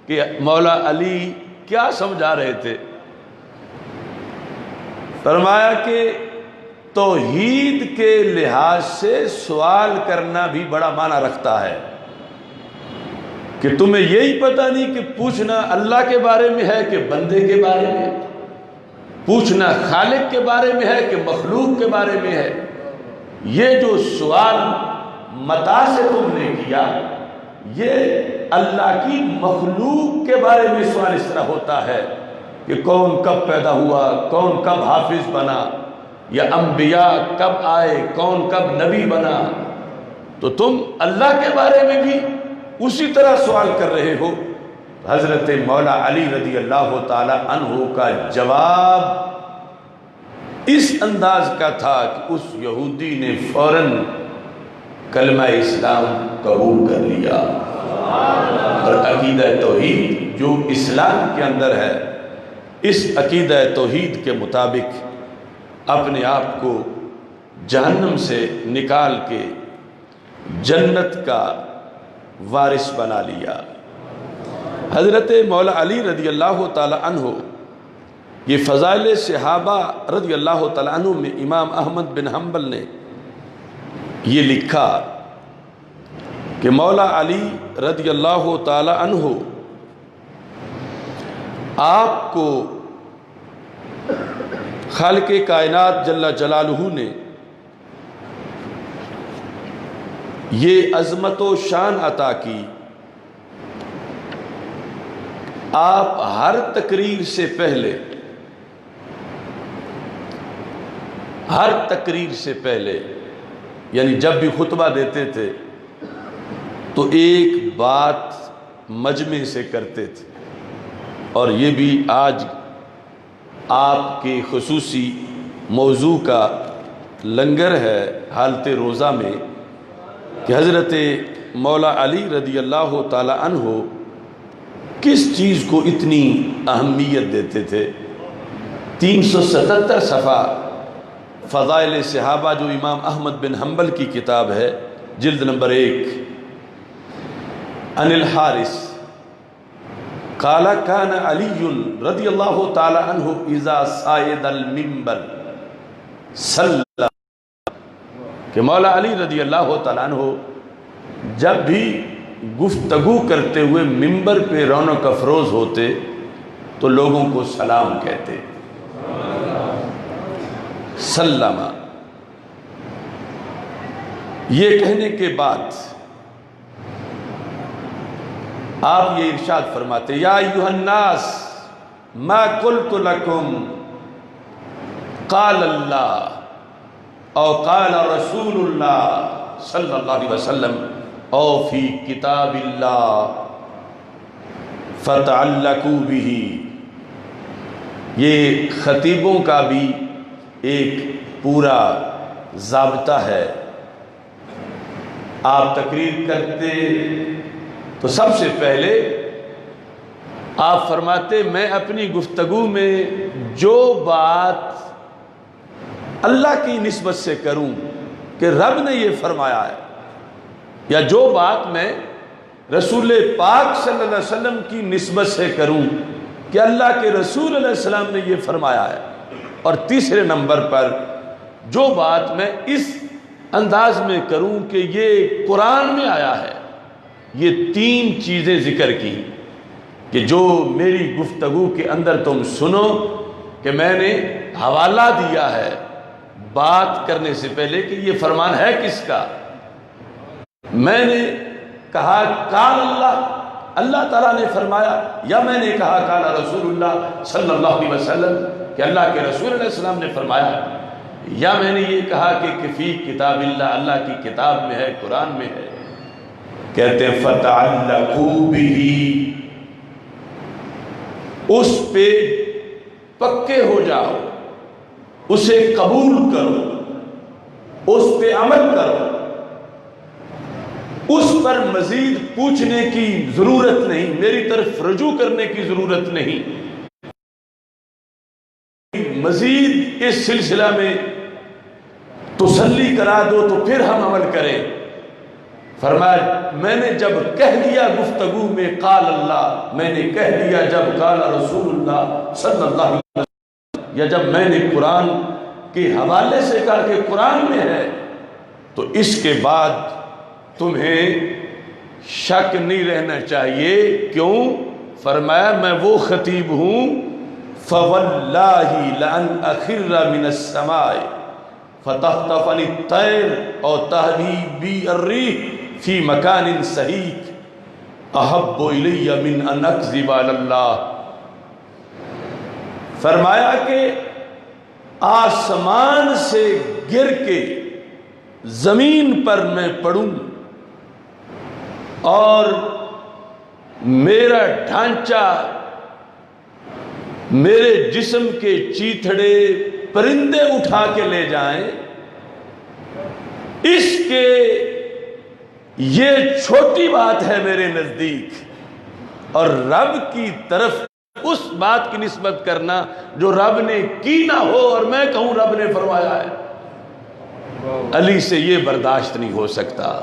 کہ مولا علی کیا سمجھا رہے تھے۔ فرمایا کہ توحید کے لحاظ سے سوال کرنا بھی بڑا معنی رکھتا ہے، کہ تمہیں یہی پتہ نہیں کہ پوچھنا اللہ کے بارے میں ہے کہ بندے کے بارے میں، پوچھنا خالق کے بارے میں ہے کہ مخلوق کے بارے میں ہے۔ یہ جو سوال متا سے تم نے کیا، یہ اللہ کی مخلوق کے بارے میں سوال اس طرح ہوتا ہے کہ کون کب پیدا ہوا، کون کب حافظ بنا، یا انبیاء کب آئے، کون کب نبی بنا، تو تم اللہ کے بارے میں بھی اسی طرح سوال کر رہے ہو۔ حضرت مولا علی رضی اللہ تعالی عنہ کا جواب اس انداز کا تھا کہ اس یہودی نے فوراً کلمہ اسلام قبول کر لیا، اور عقیدہ توحید جو اسلام کے اندر ہے، اس عقیدہ توحید کے مطابق اپنے آپ کو جہنم سے نکال کے جنت کا وارث بنا لیا۔ حضرت مولا علی رضی اللہ تعالی عنہ، یہ فضائل صحابہ رضی اللہ تعالی عنہ میں امام احمد بن حنبل نے یہ لکھا کہ مولا علی رضی اللہ تعالی عنہ آپ کو خالق کائنات جل جلالہ نے یہ عظمت و شان عطا کی، آپ ہر تقریر سے پہلے یعنی جب بھی خطبہ دیتے تھے تو ایک بات مجمع سے کرتے تھے، اور یہ بھی آج آپ کے خصوصی موضوع کا لنگر ہے حالت روزہ میں کہ حضرت مولا علی رضی اللہ تعالی عنہ کس چیز کو اتنی اہمیت دیتے تھے۔ 377 صفحہ فضائل صحابہ جو امام احمد بن حنبل کی کتاب ہے، جلد نمبر 1۔ عن الحارث قال كان علی رضی اللہ تعالی عنہ اذا صعد المنبر صلی، کہ مولا علی رضی اللہ تعالی عنہ جب بھی گفتگو کرتے ہوئے منبر پہ رونق افروز ہوتے تو لوگوں کو سلام کہتے، سلم۔ یہ کہنے کے بعد آپ یہ ارشاد فرماتے، یا ایھا الناس ما قلت لکم قال اللہ او قال رسول اللہ صلی اللہ علیہ وسلم او فی کتاب اللہ فتعلقوا بہ۔ یہ خطیبوں کا بھی ایک پورا ضابطہ ہے۔ آپ تقریر کرتے تو سب سے پہلے آپ فرماتے میں اپنی گفتگو میں جو بات اللہ کی نسبت سے کروں کہ رب نے یہ فرمایا ہے، یا جو بات میں رسول پاک صلی اللہ علیہ وسلم کی نسبت سے کروں کہ اللہ کے رسول علیہ السلام نے یہ فرمایا ہے، اور تیسرے نمبر پر جو بات میں اس انداز میں کروں کہ یہ قرآن میں آیا ہے۔ یہ 3 چیزیں ذکر کی کہ جو میری گفتگو کے اندر تم سنو کہ میں نے حوالہ دیا ہے بات کرنے سے پہلے کہ یہ فرمان ہے کس کا۔ میں نے کہا قال اللہ تعالیٰ نے فرمایا، یا میں نے کہا قال رسول اللہ صلی اللہ علیہ وسلم کہ اللہ کے رسول علیہ السلام نے فرمایا، یا میں نے یہ کہا کہ فی کتاب اللہ کی کتاب میں ہے، قرآن میں ہے۔ کہتے ہیں فتعلقوا بہ، اس پہ پکے ہو جاؤ، اسے قبول کرو، اس پہ عمل کرو، اس پر مزید پوچھنے کی ضرورت نہیں، میری طرف رجوع کرنے کی ضرورت نہیں، مزید اس سلسلہ میں تسلی کرا دو تو پھر ہم عمل کریں۔ فرمایا میں نے جب کہہ دیا گفتگو میں قال اللہ، میں نے کہہ دیا جب قال رسول اللہ صلی اللہ علیہ وسلم، یا جب میں نے قرآن کے حوالے سے کہا کہ قرآن میں ہے، تو اس کے بعد تمہیں شک نہیں رہنا چاہیے۔ کیوں؟ فرمایا میں وہ خطیب ہوں فواللہ لأن اخر من السماء فتخطفنی الطیر او تہوی بی الریح فی مکان سحیق احب الی من ان اکذب علی اللہ۔ فرمایا کہ آسمان سے گر کے زمین پر میں پڑوں اور میرا ڈھانچہ، میرے جسم کے چیتھڑے پرندے اٹھا کے لے جائیں، اس کے یہ چھوٹی بات ہے میرے نزدیک، اور رب کی طرف اس بات کی نسبت کرنا جو رب نے کی نہ ہو اور میں کہوں رب نے فرمایا ہے، علی سے یہ برداشت نہیں ہو سکتا۔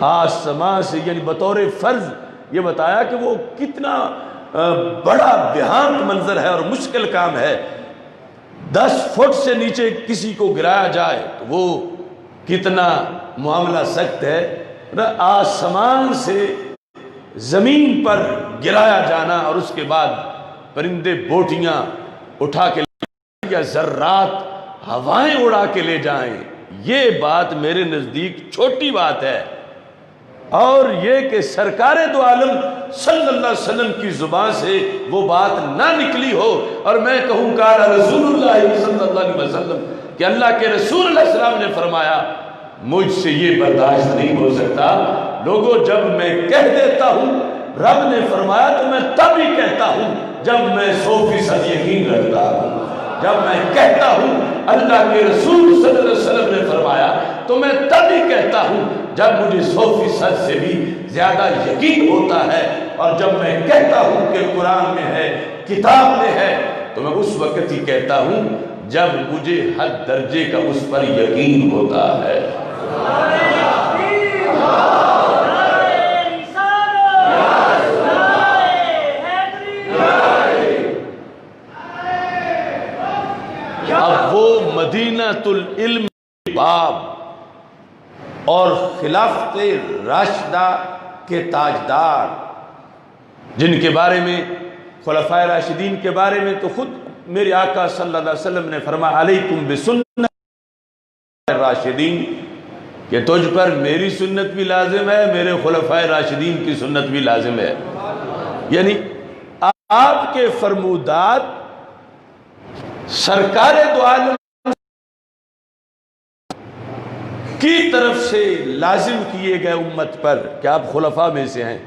آسمان سے، یعنی بطور فرض یہ بتایا کہ وہ کتنا بڑا بھیانک منظر ہے اور مشکل کام ہے۔ 10 فٹ سے نیچے کسی کو گرایا جائے تو وہ کتنا معاملہ سخت ہے۔ آسمان سے زمین پر گرایا جانا اور اس کے بعد پرندے بوٹیاں اٹھا کے یا ذرات ہوائیں اڑا کے لے جائیں، یہ بات میرے نزدیک چھوٹی بات ہے۔ اور یہ کہ سرکار دو عالم صلی اللہ علیہ وسلم کی زبان سے وہ بات نہ نکلی ہو اور میں کہوں قال رسول اللہ صلی اللہ علیہ وسلم کہ اللہ کے رسول علیہ السلام نے فرمایا، مجھ سے یہ برداشت نہیں ہو سکتا۔ لوگوں، جب میں کہہ دیتا ہوں رب نے فرمایا تو میں تب ہی کہتا ہوں جب میں 100% یقین رکھتا ہوں۔ جب میں کہتا ہوں اللہ کے رسول صلی اللہ علیہ وسلم نے فرمایا تو میں تب ہی کہتا ہوں جب مجھے 100% سے بھی زیادہ یقین ہوتا ہے، اور جب میں کہتا ہوں کہ قرآن میں ہے، کتاب میں ہے، تو میں اس وقت ہی کہتا ہوں جب مجھے حد درجے کا اس پر یقین ہوتا ہے۔ اب وہ مدینۃ العلم باب اور خلافت راشدہ کے تاجدار، جن کے بارے میں خلفائے راشدین کے بارے میں تو خود میرے آقا صلی اللہ علیہ وسلم نے فرمایا علیکم بسنت راشدین، کہ تجھ پر میری سنت بھی لازم ہے، میرے خلفائے راشدین کی سنت بھی لازم ہے۔ یعنی آپ کے فرمودات سرکار دو عالم کی طرف سے لازم کیے گئے امت پر کہ آپ خلفاء میں سے ہیں،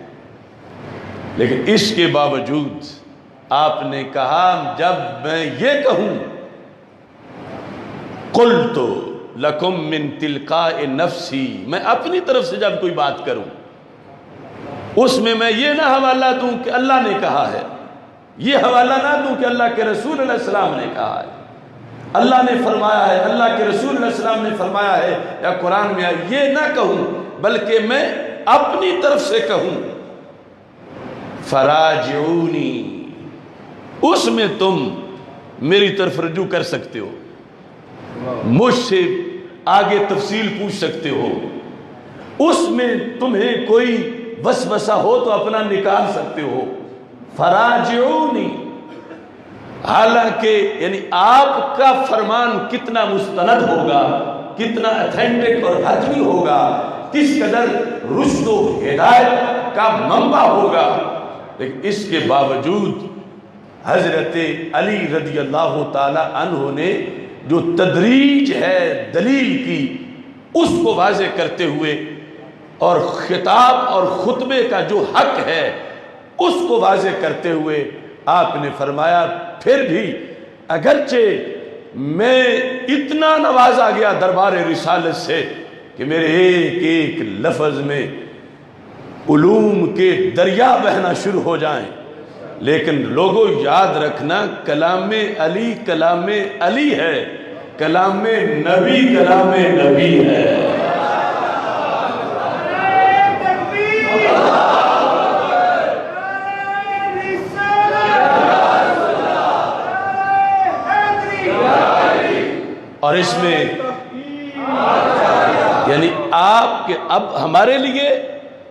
لیکن اس کے باوجود آپ نے کہا جب میں یہ کہوں قلت لکم من تلقاء نفسی، میں اپنی طرف سے جب کوئی بات کروں اس میں یہ نہ حوالہ دوں کہ اللہ نے کہا ہے، یہ حوالہ نہ دوں کہ اللہ کے رسول علیہ السلام نے کہا ہے، اللہ نے فرمایا ہے، اللہ کے رسول علیہ السلام نے فرمایا ہے یا قرآن میں ہے، یہ نہ کہوں بلکہ میں اپنی طرف سے کہوں فراجعونی، اس میں تم میری طرف رجوع کر سکتے ہو، مجھ سے آگے تفصیل پوچھ سکتے ہو، اس میں تمہیں کوئی وسوسہ ہو تو اپنا نکال سکتے ہو۔ فراجعونی، حالانکہ یعنی آپ کا فرمان کتنا مستند ہوگا، کتنا اتھینٹک اور حتمی ہوگا، کس قدر رشد و ہدایت کا منبع ہوگا، لیکن اس کے باوجود حضرت علی رضی اللہ تعالی عنہ نے جو تدریج ہے دلیل کی اس کو واضح کرتے ہوئے اور خطاب اور خطبے کا جو حق ہے اس کو واضح کرتے ہوئے آپ نے فرمایا پھر بھی اگرچہ میں اتنا نوازا گیا دربار رسالت سے کہ میرے ایک ایک لفظ میں علوم کے دریا بہنا شروع ہو جائیں، لیکن لوگوں یاد رکھنا کلام علی ہے، کلام نبی ہے۔ اور اس میں یعنی آپ کے اب ہمارے لیے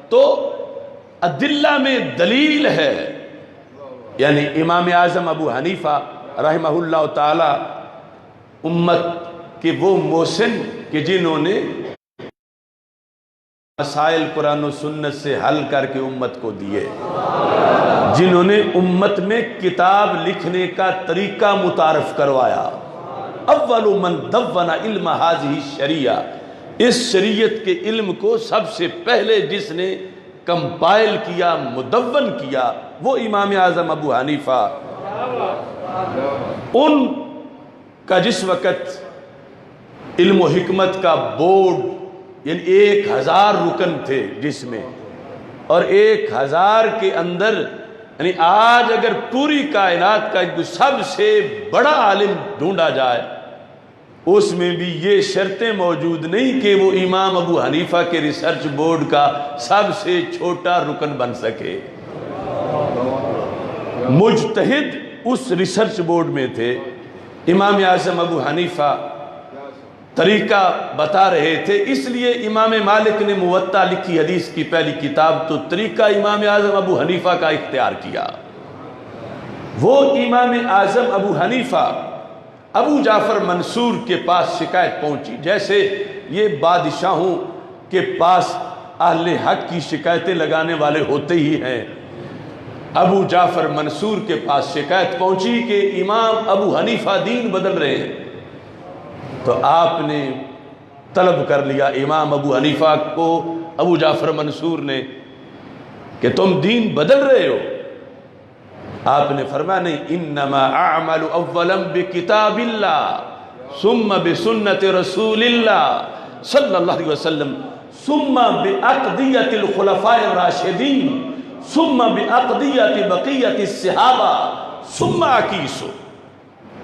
تو ادلہ میں دلیل ہے، یعنی امام اعظم ابو حنیفہ رحمہ اللہ تعالی امت کے وہ محسن کہ جنہوں نے مسائل قرآن و سنت سے حل کر کے امت کو دیے، جنہوں نے امت میں کتاب لکھنے کا طریقہ متعارف کروایا، اول من دون علم هذه الشریعہ، اس شریعت کے علم کو سب سے پہلے جس نے کمپائل کیا، مدون کیا، وہ امام اعظم ابو حنیفہ۔ ان کا جس وقت علم و حکمت کا بورڈ یعنی 1000 رکن تھے جس میں، اور 1000 کے اندر یعنی آج اگر پوری کائنات کا سب سے بڑا عالم ڈھونڈا جائے اس میں بھی یہ شرطیں موجود نہیں کہ وہ امام ابو حنیفہ کے ریسرچ بورڈ کا سب سے چھوٹا رکن بن سکے۔ مجتہد اس ریسرچ بورڈ میں تھے۔ امام اعظم ابو حنیفہ طریقہ بتا رہے تھے، اس لیے امام مالک نے موطا لکھی، حدیث کی پہلی کتاب، تو طریقہ امام اعظم ابو حنیفہ کا اختیار کیا۔ وہ امام اعظم ابو حنیفہ ابو جعفر منصور کے پاس شکایت پہنچی، جیسے یہ بادشاہوں کے پاس اہل حق کی شکایتیں لگانے والے ہوتے ہی ہیں۔ ابو جعفر منصور کے پاس شکایت پہنچی کہ امام ابو حنیفہ دین بدل رہے ہیں، تو آپ نے طلب کر لیا امام ابو حنیفہ کو، ابو جعفر منصور نے، کہ تم دین بدل رہے ہو۔ آپ نے فرمایا نہیں، انما اعمل اولا بکتاب اللہ ثم بسنت رسول اللہ صلی اللہ علیہ وسلم ثم بعقدیت الخلفاء الراشدین ثم بعقدیت بقیت الصحابہ ثم عکیسو۔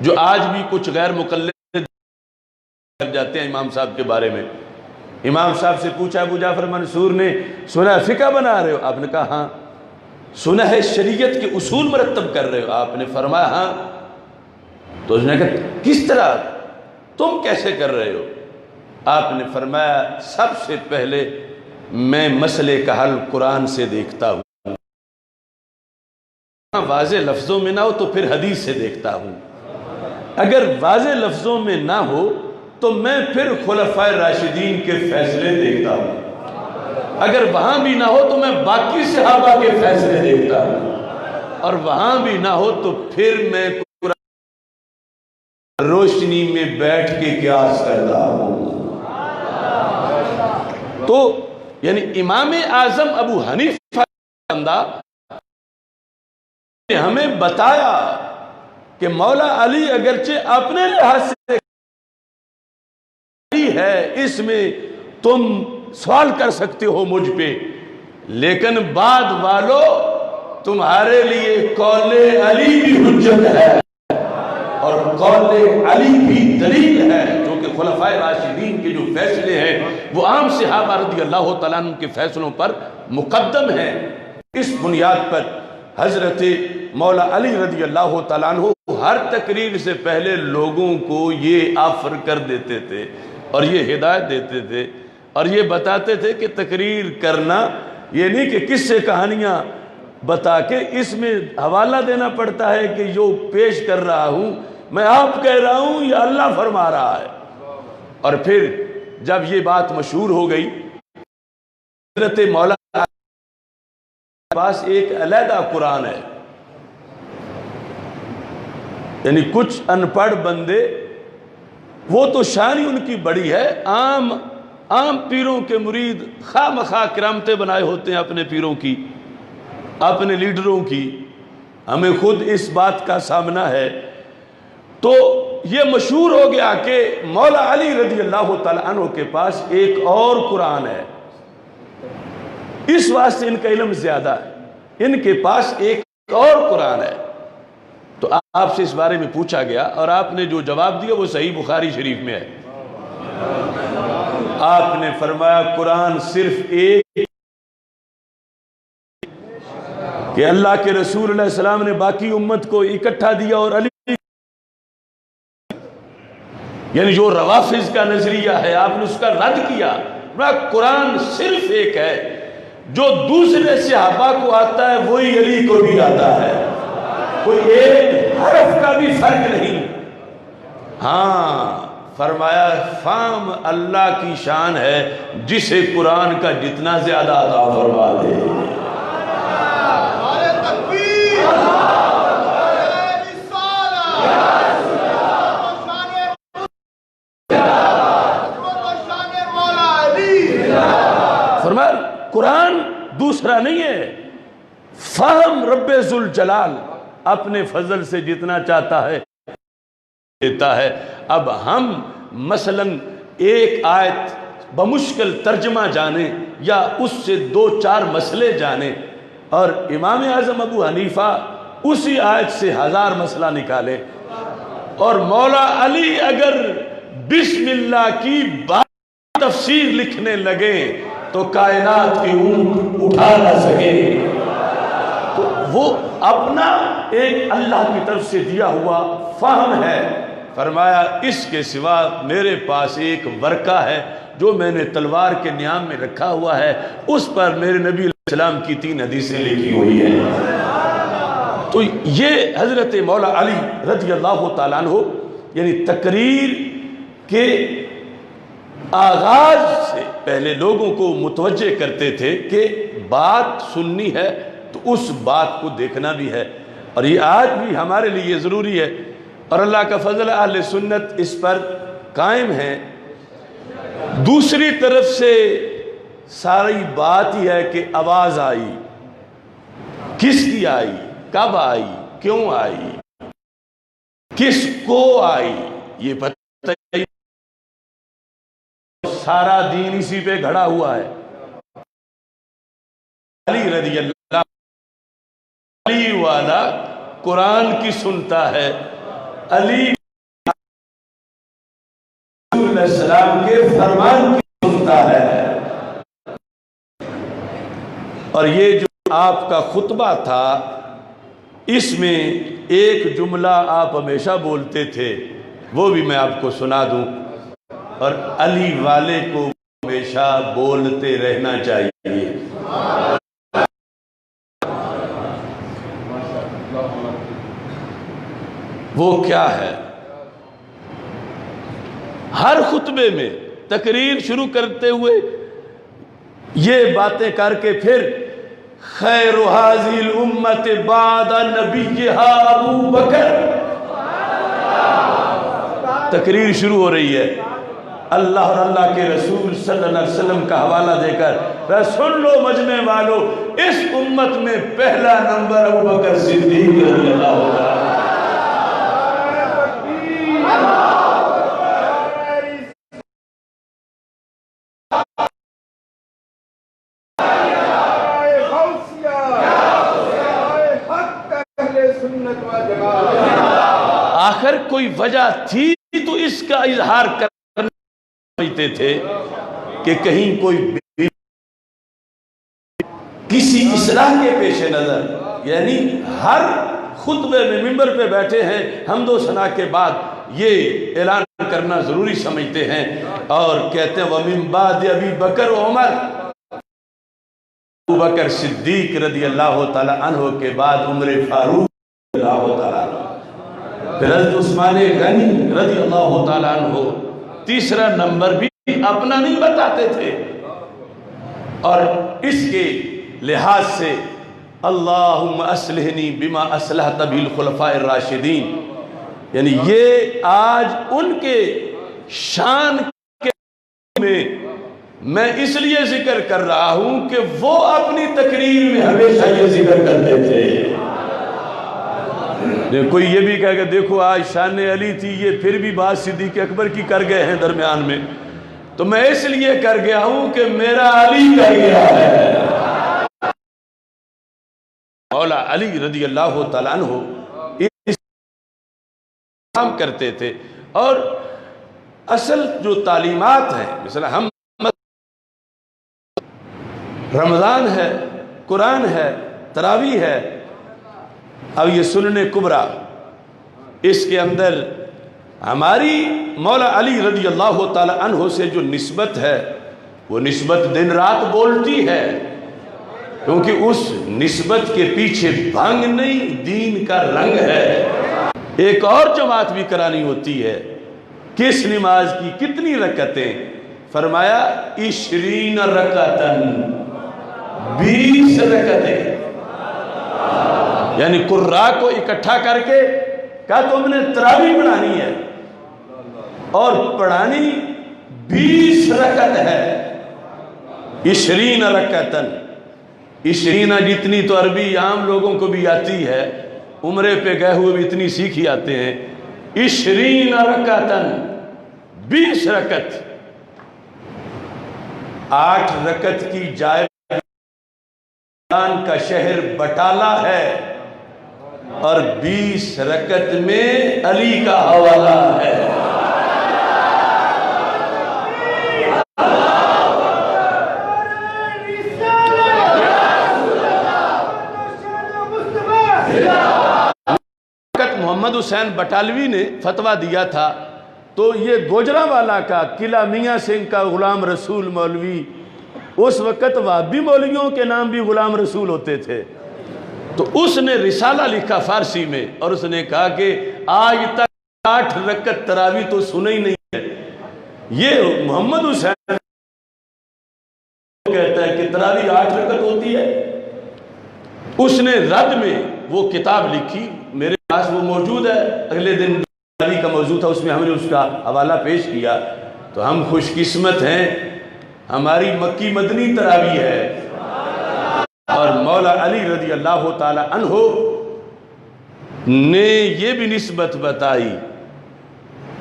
جو آج بھی کچھ غیر مقلد کر جاتے ہیں امام صاحب کے بارے میں۔ امام صاحب سے پوچھا ابو جعفر منصور نے، سنا فقہ بنا رہے ہو؟ آپ نے کہا ہاں۔ سنا ہے شریعت کے اصول مرتب کر رہے ہو؟ آپ نے فرمایا ہاں۔ تو اس نے کہا کس طرح، تم کیسے کر رہے ہو؟ آپ نے فرمایا سب سے پہلے میں مسئلے کا حل قرآن سے دیکھتا ہوں، واضح لفظوں میں نہ ہو تو پھر حدیث سے دیکھتا ہوں، اگر واضح لفظوں میں نہ ہو تو میں پھر خلفائے راشدین کے فیصلے دیکھتا ہوں، اگر وہاں بھی نہ ہو تو میں باقی صحابہ کے فیصلے دیکھتا ہوں، اور وہاں بھی نہ ہو تو پھر میں روشنی میں بیٹھ کے قیاس کرتا ہوں۔ تو یعنی امام اعظم ابو حنیفہ نے ہمیں بتایا کہ مولا علی اگرچہ اپنے لحاظ سے ہے، اس میں تم سوال کر سکتے ہو مجھ پہ، لیکن بعد والوں تمہارے لیے قول علی بھی حجت ہے اور قول علی بھی دلیل ہے، جو کہ خلفائے راشدین کے جو فیصلے ہیں وہ عام صحابہ رضی اللہ تعالیٰ عنہ کے فیصلوں پر مقدم ہیں۔ اس بنیاد پر حضرت مولا علی رضی اللہ تعالیٰ عنہ ہر تقریر سے پہلے لوگوں کو یہ آفر کر دیتے تھے اور یہ ہدایت دیتے تھے اور یہ بتاتے تھے کہ تقریر کرنا یہ نہیں کہ قصے کہانیاں بتا کے اس میں حوالہ دینا پڑتا ہے کہ جو پیش کر رہا ہوں میں آپ کہہ رہا ہوں یا اللہ فرما رہا ہے۔ اور پھر جب یہ بات مشہور ہو گئی، حضرت مولا کے پاس ایک علیحدہ قرآن ہے، یعنی کچھ ان پڑھ بندے، وہ تو شان ہی ان کی بڑی ہے، عام پیروں کے مرید خواہ مخواہ کرامتیں بنائے ہوتے ہیں اپنے پیروں کی، اپنے لیڈروں کی، ہمیں خود اس بات کا سامنا ہے۔ تو یہ مشہور ہو گیا کہ مولا علی رضی اللہ تعالیٰ عنہ کے پاس ایک اور قرآن ہے، اس واسطے ان کا علم زیادہ ہے، ان کے پاس ایک اور قرآن ہے۔ تو آپ سے اس بارے میں پوچھا گیا اور آپ نے جو جواب دیا وہ صحیح بخاری شریف میں ہے۔ آپ نے فرمایا قرآن صرف ایک کہ اللہ کے رسول علیہ السلام نے باقی امت کو اکٹھا دیا اور علی، یعنی جو روافض کا نظریہ ہے آپ نے اس کا رد کیا۔ قرآن صرف ایک ہے، جو دوسرے صحابہ کو آتا ہے وہی علی کو بھی آتا ہے، کوئی ایک حرف کا بھی فرق نہیں۔ ہاں فرمایا فام اللہ کی شان ہے جسے قرآن کا جتنا زیادہ عطا فرما دے۔ فرمایا قرآن دوسرا نہیں ہے، فہم رب ذوالجلال اپنے فضل سے جتنا چاہتا ہے دیتا ہے۔ اب ہم مثلا ایک آیت بمشکل ترجمہ جانیں یا اس سے دو چار مسئلے جانیں، اور امام اعظم ابو حنیفہ اسی آیت سے 1000 مسئلہ نکالے، اور مولا علی اگر بسم اللہ کی بات تفسیر لکھنے لگے تو کائنات کی اونٹ اٹھا نہ سکے۔ تو وہ اپنا ایک اللہ کی طرف سے دیا ہوا فہم ہے۔ فرمایا اس کے سوا میرے پاس ایک ورقہ ہے جو میں نے تلوار کے نیام میں رکھا ہوا ہے، اس پر میرے نبی علیہ السلام کی 3 حدیثیں لکھی ہوئی ہیں۔ تو یہ حضرت مولا علی رضی اللہ تعالیٰ عنہ یعنی تقریر کے آغاز سے پہلے لوگوں کو متوجہ کرتے تھے کہ بات سننی ہے تو اس بات کو دیکھنا بھی ہے، اور یہ آج بھی ہمارے لیے ضروری ہے، اور اللہ کا فضل اہل سنت اس پر قائم ہے۔ دوسری طرف سے ساری بات ہی ہے کہ آواز آئی، کس کی آئی، کب آئی، کیوں آئی، کس کو آئی، یہ پتہ ہی، سارا دین اسی پہ گھڑا ہوا ہے۔ علی رضی اللہ علی والا قرآن کی سنتا ہے، علی علیہ السلام کے فرمان کی سنتا ہے۔ اور یہ جو آپ کا خطبہ تھا اس میں ایک جملہ آپ ہمیشہ بولتے تھے، وہ بھی میں آپ کو سنا دوں، اور علی والے کو ہمیشہ بولتے رہنا چاہیے۔ وہ کیا ہے؟ ہر خطبے میں تقریر شروع کرتے ہوئے یہ باتیں کر کے پھر خیر هذه الامت بعد نبیها ابو بکر، تقریر شروع ہو رہی ہے اللہ اور اللہ کے رسول صلی اللہ علیہ وسلم کا حوالہ دے کر، سن لو مجمع والو، اس امت میں پہلا نمبر ابو بکر صدیق رضی اللہ عنہ۔ آخر کوئی وجہ تھی تو اس کا اظہار کرنا سمجھتے تھے کہ کہیں کوئی کسی اصلاح کے پیش نظر، یعنی ہر خطبے میں ممبر پہ بیٹھے ہیں حمد و ثنا کے بعد یہ اعلان کرنا ضروری سمجھتے ہیں، اور کہتے ہیں وَمِن بَعْدِ ابی بکر عمر، ابو بکر صدیق رضی اللہ تعالیٰ عنہ کے بعد عمر فاروق رضی اللہ تعالیٰ عنہ، پھر حضرت عثمان غنی رضی اللہ تعالیٰ عنہ، تیسرا نمبر بھی اپنا نہیں بتاتے تھے۔ اور اس کے لحاظ سے اللہم اصلحنی بما اصلحت بہ الخلفاء الراشدین، یعنی یہ آج ان کے شان کے میں اس لیے ذکر کر رہا ہوں کہ وہ اپنی تقریر میں ہمیشہ یہ ذکر کرتے تھے۔ کوئی یہ بھی کہہ کہ دیکھو آج شان علی تھی، یہ پھر بھی بات صدیق اکبر کی کر گئے ہیں درمیان میں، تو میں اس لیے کر گیا ہوں کہ میرا علی کر گیا ہے۔ مولا علی رضی اللہ تعالیٰ عنہ اس کام کرتے تھے، اور اصل جو تعلیمات ہیں، مثلا ہم رمضان ہے، قرآن ہے، تراویح ہے، اب یہ سنن کبریٰ، اس کے اندر ہماری مولا علی رضی اللہ تعالیٰ عنہ سے جو نسبت ہے وہ نسبت دن رات بولتی ہے، کیونکہ اس نسبت کے پیچھے بھنگ نہیں، دین کا رنگ ہے۔ ایک اور جماعت بھی کرانی ہوتی ہے، کس نماز کی کتنی رکعتیں؟ فرمایا 20 رکعتن، 20 رکعتیں، یعنی قراء کو اکٹھا کر کے کہا تم نے تراویح پڑھانی ہے، اور پڑھانی 20 رکعت ہے، 20 رکعتن، 20 جتنی تو عربی عام لوگوں کو بھی آتی ہے، عمرے پہ گئے ہوئے بھی اتنی سیکھی آتے ہیں۔ 20 رکعتن، 20 رکعت، 8 رکعت کی جائے کا شہر بٹالہ ہے، اور 20 رکعت میں علی کا حوالہ ہے۔ محمد حسین بٹالوی نے فتویٰ دیا تھا تو یہ گوجرانوالا کا قلعہ میاں سنگھ کا غلام رسول مولوی، اس وقت وہابی مولویوں کے نام بھی غلام رسول ہوتے تھے، تو اس نے رسالہ لکھا فارسی میں، اور اس نے کہا کہ آج تک 8 رکعت تراویح تو سنے ہی نہیں ہے۔ یہ محمد حسین کہتا ہے کہ تراویح 8 رکعت ہوتی ہے۔ اس نے رد میں وہ کتاب لکھی، میرے پاس وہ موجود ہے، اگلے دن تراویح کا موضوع تھا، اس میں ہم نے اس کا حوالہ پیش کیا۔ تو ہم خوش قسمت ہیں، ہماری مکی مدنی تراویح ہے، اور مولا علی رضی اللہ تعالی عنہ نے یہ بھی نسبت بتائی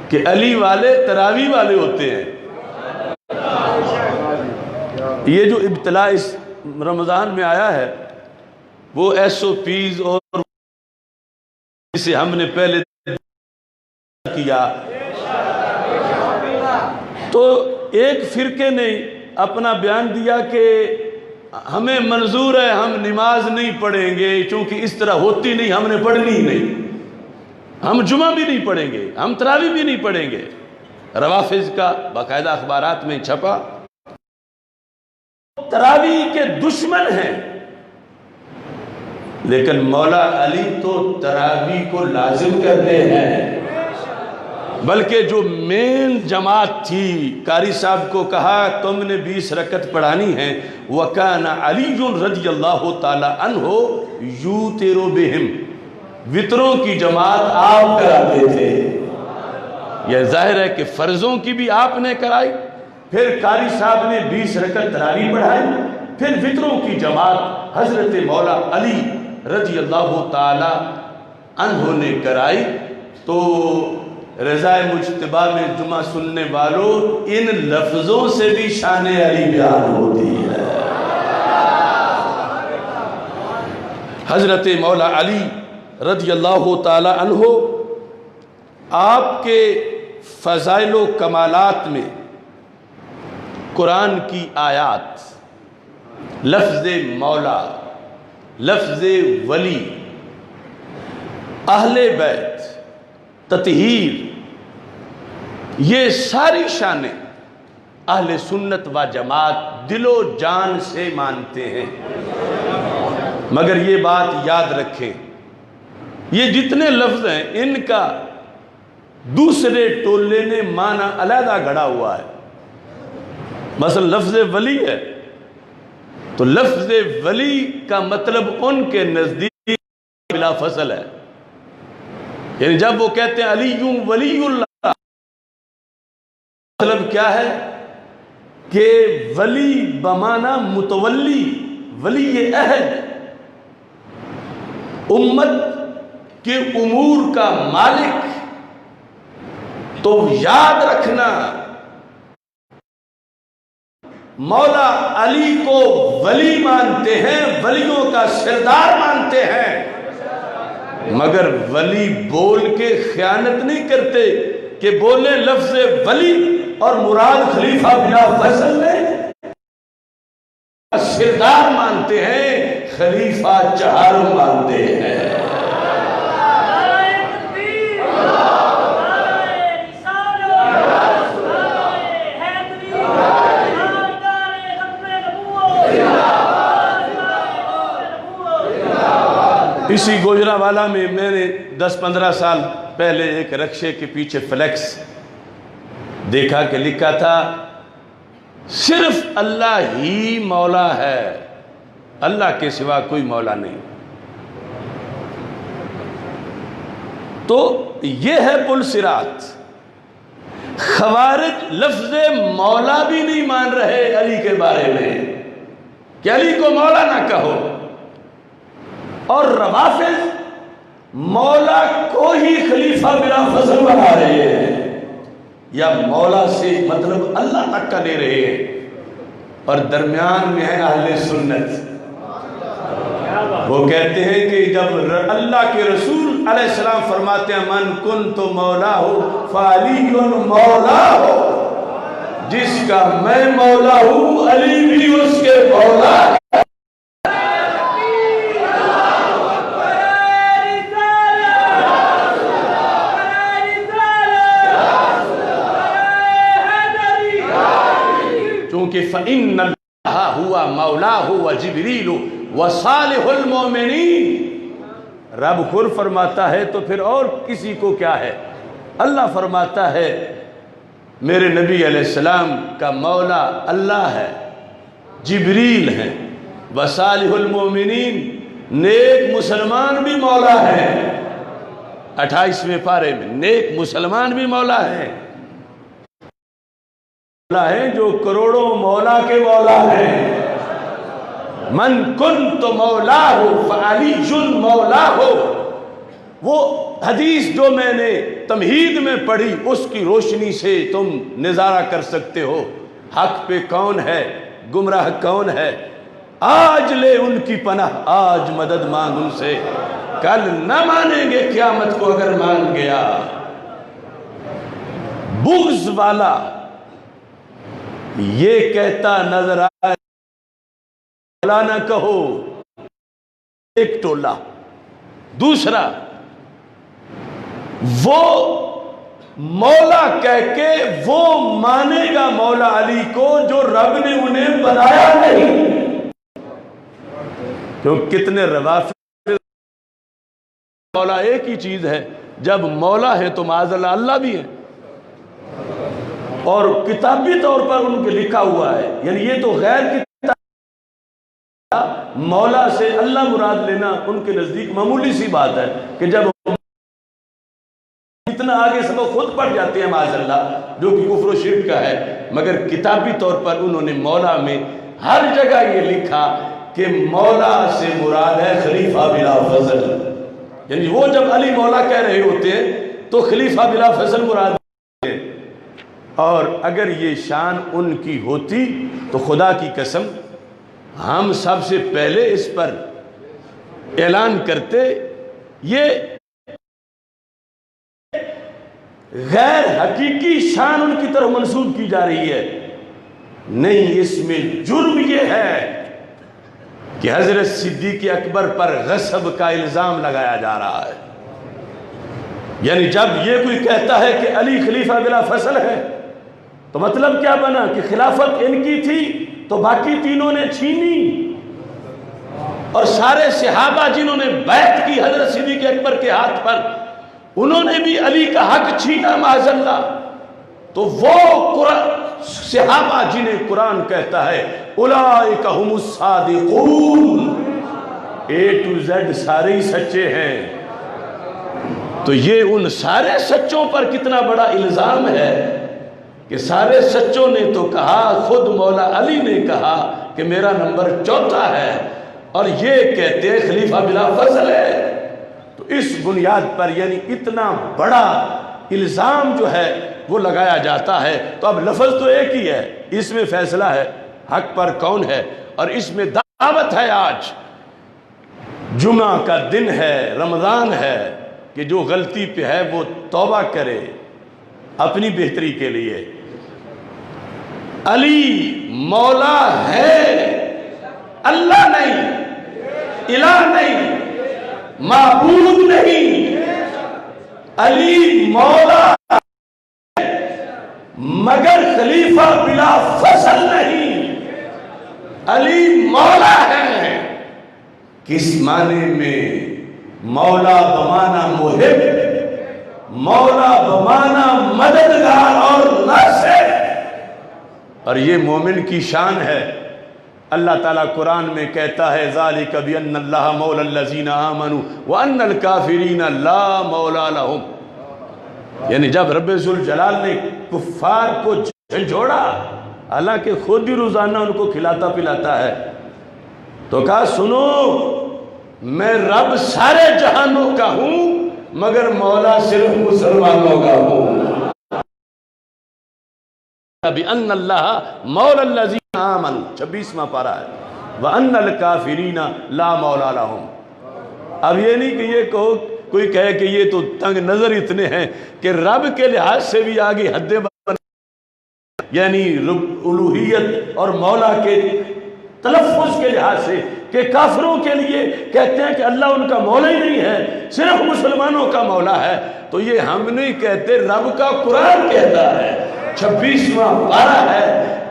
کہ علی والے تراویح والے ہوتے ہیں۔ یہ جو ابتلا اس رمضان میں آیا ہے وہ ایس او پیز اور جسے ہم نے پہلے کیا، تو ایک فرقے نے اپنا بیان دیا کہ ہمیں منظور ہے، ہم نماز نہیں پڑھیں گے چونکہ اس طرح ہوتی نہیں، ہم نے پڑھنی ہی نہیں، ہم جمعہ بھی نہیں پڑھیں گے، ہم تراویح بھی نہیں پڑھیں گے۔ روافض کا باقاعدہ اخبارات میں چھپا، تراویح کے دشمن ہیں، لیکن مولا علی تو تراویح کو لازم کرتے ہیں۔ بلکہ جو مین جماعت تھی، قاری صاحب کو کہا تم نے 20 رکعت پڑھانی ہے، وَكَانَ عَلِيٌّ رضی اللہ تعالی عنہ یوتر بہم، وطروں کی جماعت آپ کراتے تھے۔ یہ ظاہر ہے کہ فرضوں کی بھی آپ نے کرائی، پھر قاری صاحب نے 20 رکعت تراویح پڑھائی، پھر وطروں کی جماعت حضرت مولا علی رضی اللہ تعالی عنہ نے کرائی۔ تو رضائے مجتبہ میں جمعہ سننے والوں، ان لفظوں سے بھی شان علی بیان ہوتی ہے۔ حضرت مولا علی رضی اللہ تعالی عنہ آپ کے فضائل و کمالات میں قرآن کی آیات، لفظ مولا، لفظ ولی، اہل بیت، تطہیر، یہ ساری شانیں اہل سنت و جماعت دل و جان سے مانتے ہیں۔ مگر یہ بات یاد رکھیں، یہ جتنے لفظ ہیں ان کا دوسرے ٹولے نے معنی علیحدہ گھڑا ہوا ہے۔ مثلا لفظ ولی ہے تو لفظ ولی کا مطلب ان کے نزدیک بلا فصل ہے، یعنی جب وہ کہتے ہیں علی ولی اللہ، مطلب کیا ہے کہ ولی بمعنی متولی، ولی عہد، امت کے امور کا مالک۔ تو یاد رکھنا، مولا علی کو ولی مانتے ہیں، ولیوں کا سردار مانتے ہیں، مگر ولی بول کے خیانت نہیں کرتے کہ بولے لفظ ولی اور مراد خلیفہ بلا فیصل نے، سردار مانتے ہیں، خلیفہ چہارم مانتے ہیں۔ اسی گوجرانوالا میں میں نے 10-15 سال پہلے ایک رکشے کے پیچھے فلیکس دیکھا کہ لکھا تھا صرف اللہ ہی مولا ہے، اللہ کے سوا کوئی مولا نہیں۔ تو یہ ہے پل صراط۔ خوارج لفظ مولا بھی نہیں مان رہے علی کے بارے میں کہ علی کو مولا نہ کہو، اور روافض مولا کو ہی خلیفہ بلا فضل بنا رہے ہیں، یا مولا سے مطلب اللہ تک کا لے رہے ہیں، اور درمیان میں ہے اہل سنت۔ وہ کہتے ہیں کہ جب اللہ کے رسول علیہ السلام فرماتے ہیں من کنت مولا ہو فعلی مولا ہو، جس کا میں مولا ہوں علی بھی اس کے مولا ہے۔ کیونکہ فَإِنَّ اللَّهَ هُوَ مَوْلَاهُ وَجِبْرِيلُ وَصَالِحُ الْمُؤْمِنِينَ۔ رب خود فرماتا ہے تو پھر اور کسی کو کیا ہے؟ اللہ فرماتا ہے میرے نبی علیہ السلام کا مولا اللہ ہے، جبریل ہیں، وصالح المومنین، نیک مسلمان بھی مولا ہے۔ 28ویں پارے میں نیک مسلمان بھی مولا ہے، مولا ہے جو کروڑوں مولا کے مولا ہے۔ من کنت مولاہ فعلی مولاہ، وہ حدیث جو میں نے تمہید میں پڑھی اس کی روشنی سے تم نظارہ کر سکتے ہو حق پہ کون ہے، گمراہ کون ہے۔ آج لے ان کی پناہ، آج مدد مانگ ان سے، کل نہ مانیں گے قیامت کو اگر مان گیا۔ بغض والا یہ کہتا نظر آئے مولا نہ کہو، ایک ٹولہ۔ دوسرا وہ مولا کہہ کے وہ مانے گا مولا علی کو جو رب نے انہیں بنایا نہیں۔ کیوں کتنے روافض، مولا ایک ہی چیز ہے، جب مولا ہے تو معاذ اللہ اللہ بھی ہے، اور کتابی طور پر ان کے لکھا ہوا ہے، یعنی یہ تو غیر کتاب، مولا سے اللہ مراد لینا ان کے نزدیک معمولی سی بات ہے کہ جب اتنا آگے سبق خود پڑھ جاتے ہیں معاذ اللہ، جو کہ کفر و شرک کا ہے، مگر کتابی طور پر انہوں نے مولا میں ہر جگہ یہ لکھا کہ مولا سے مراد ہے خلیفہ بلا فضل، یعنی وہ جب علی مولا کہہ رہے ہوتے ہیں تو خلیفہ بلا فضل مراد ہے۔ اور اگر یہ شان ان کی ہوتی تو خدا کی قسم ہم سب سے پہلے اس پر اعلان کرتے۔ یہ غیر حقیقی شان ان کی طرف منسوب کی جا رہی ہے، نہیں، اس میں جرم یہ ہے کہ حضرت صدیق اکبر پر غصب کا الزام لگایا جا رہا ہے۔ یعنی جب یہ کوئی کہتا ہے کہ علی خلیفہ بلا فصل ہے تو مطلب کیا بنا کہ خلافت ان کی تھی تو باقی تینوں نے چھینی، اور سارے صحابہ جنہوں نے بیعت کی حضرت صدیق اکبر کے ہاتھ پر انہوں نے بھی علی کا حق چھینا معاذ اللہ۔ تو وہ صحابہ جنہیں قرآن کہتا ہے اولئک ھم الصادقون، اے ٹو زیڈ سارے ہی سچے ہیں، تو یہ ان سارے سچوں پر کتنا بڑا الزام ہے کہ سارے سچوں نے تو کہا، خود مولا علی نے کہا کہ میرا نمبر 4 ہے، اور یہ کہتے ہیں خلیفہ بلا فضل ہے۔ تو اس بنیاد پر یعنی اتنا بڑا الزام جو ہے وہ لگایا جاتا ہے۔ تو اب لفظ تو ایک ہی ہے، اس میں فیصلہ ہے حق پر کون ہے، اور اس میں دعوت ہے۔ آج جمعہ کا دن ہے، رمضان ہے، کہ جو غلطی پہ ہے وہ توبہ کرے اپنی بہتری کے لیے۔ علی مولا ہے، اللہ نہیں، الہ نہیں، معبود نہیں۔ علی مولا مگر خلیفہ بلا فصل نہیں۔ علی مولا ہے، کس معنی میں؟ مولا بمانا محب، مولا بمانا مددگار اور ناصر، اور یہ مومن کی شان ہے۔ اللہ تعالیٰ قرآن میں کہتا ہے ذالک بأن اللہ مولا الذین آمنوا وأن الکافرین لا مولا لهم، یعنی جب رب ذوالجلال نے کفار کو جھنجھوڑا، حالانکہ خود بھی روزانہ ان کو کھلاتا پلاتا ہے، تو کہا سنو میں رب سارے جہانوں کا ہوں مگر مولا صرف مسلمانوں کا ہوں۔ بأن اللہ مولا الذین آمنوا، 26واں پارہ ہے، وأن الکافرین لا مولا لهم۔ اب یہ نہیں کہ یہ کہو، کوئی کہے کہ یہ تو تنگ نظر اتنے ہیں کہ رب کے لحاظ سے بھی آگے حدیں بنا، یعنی الوہیت اور مولا کے تلفظ کے لحاظ سے، کہ کافروں کے لیے کہتے ہیں کہ اللہ ان کا مولا ہی نہیں ہے، صرف مسلمانوں کا مولا ہے۔ تو یہ ہم نہیں کہتے، رب کا قرآن کہتا ہے، 26واں پارہ ہے،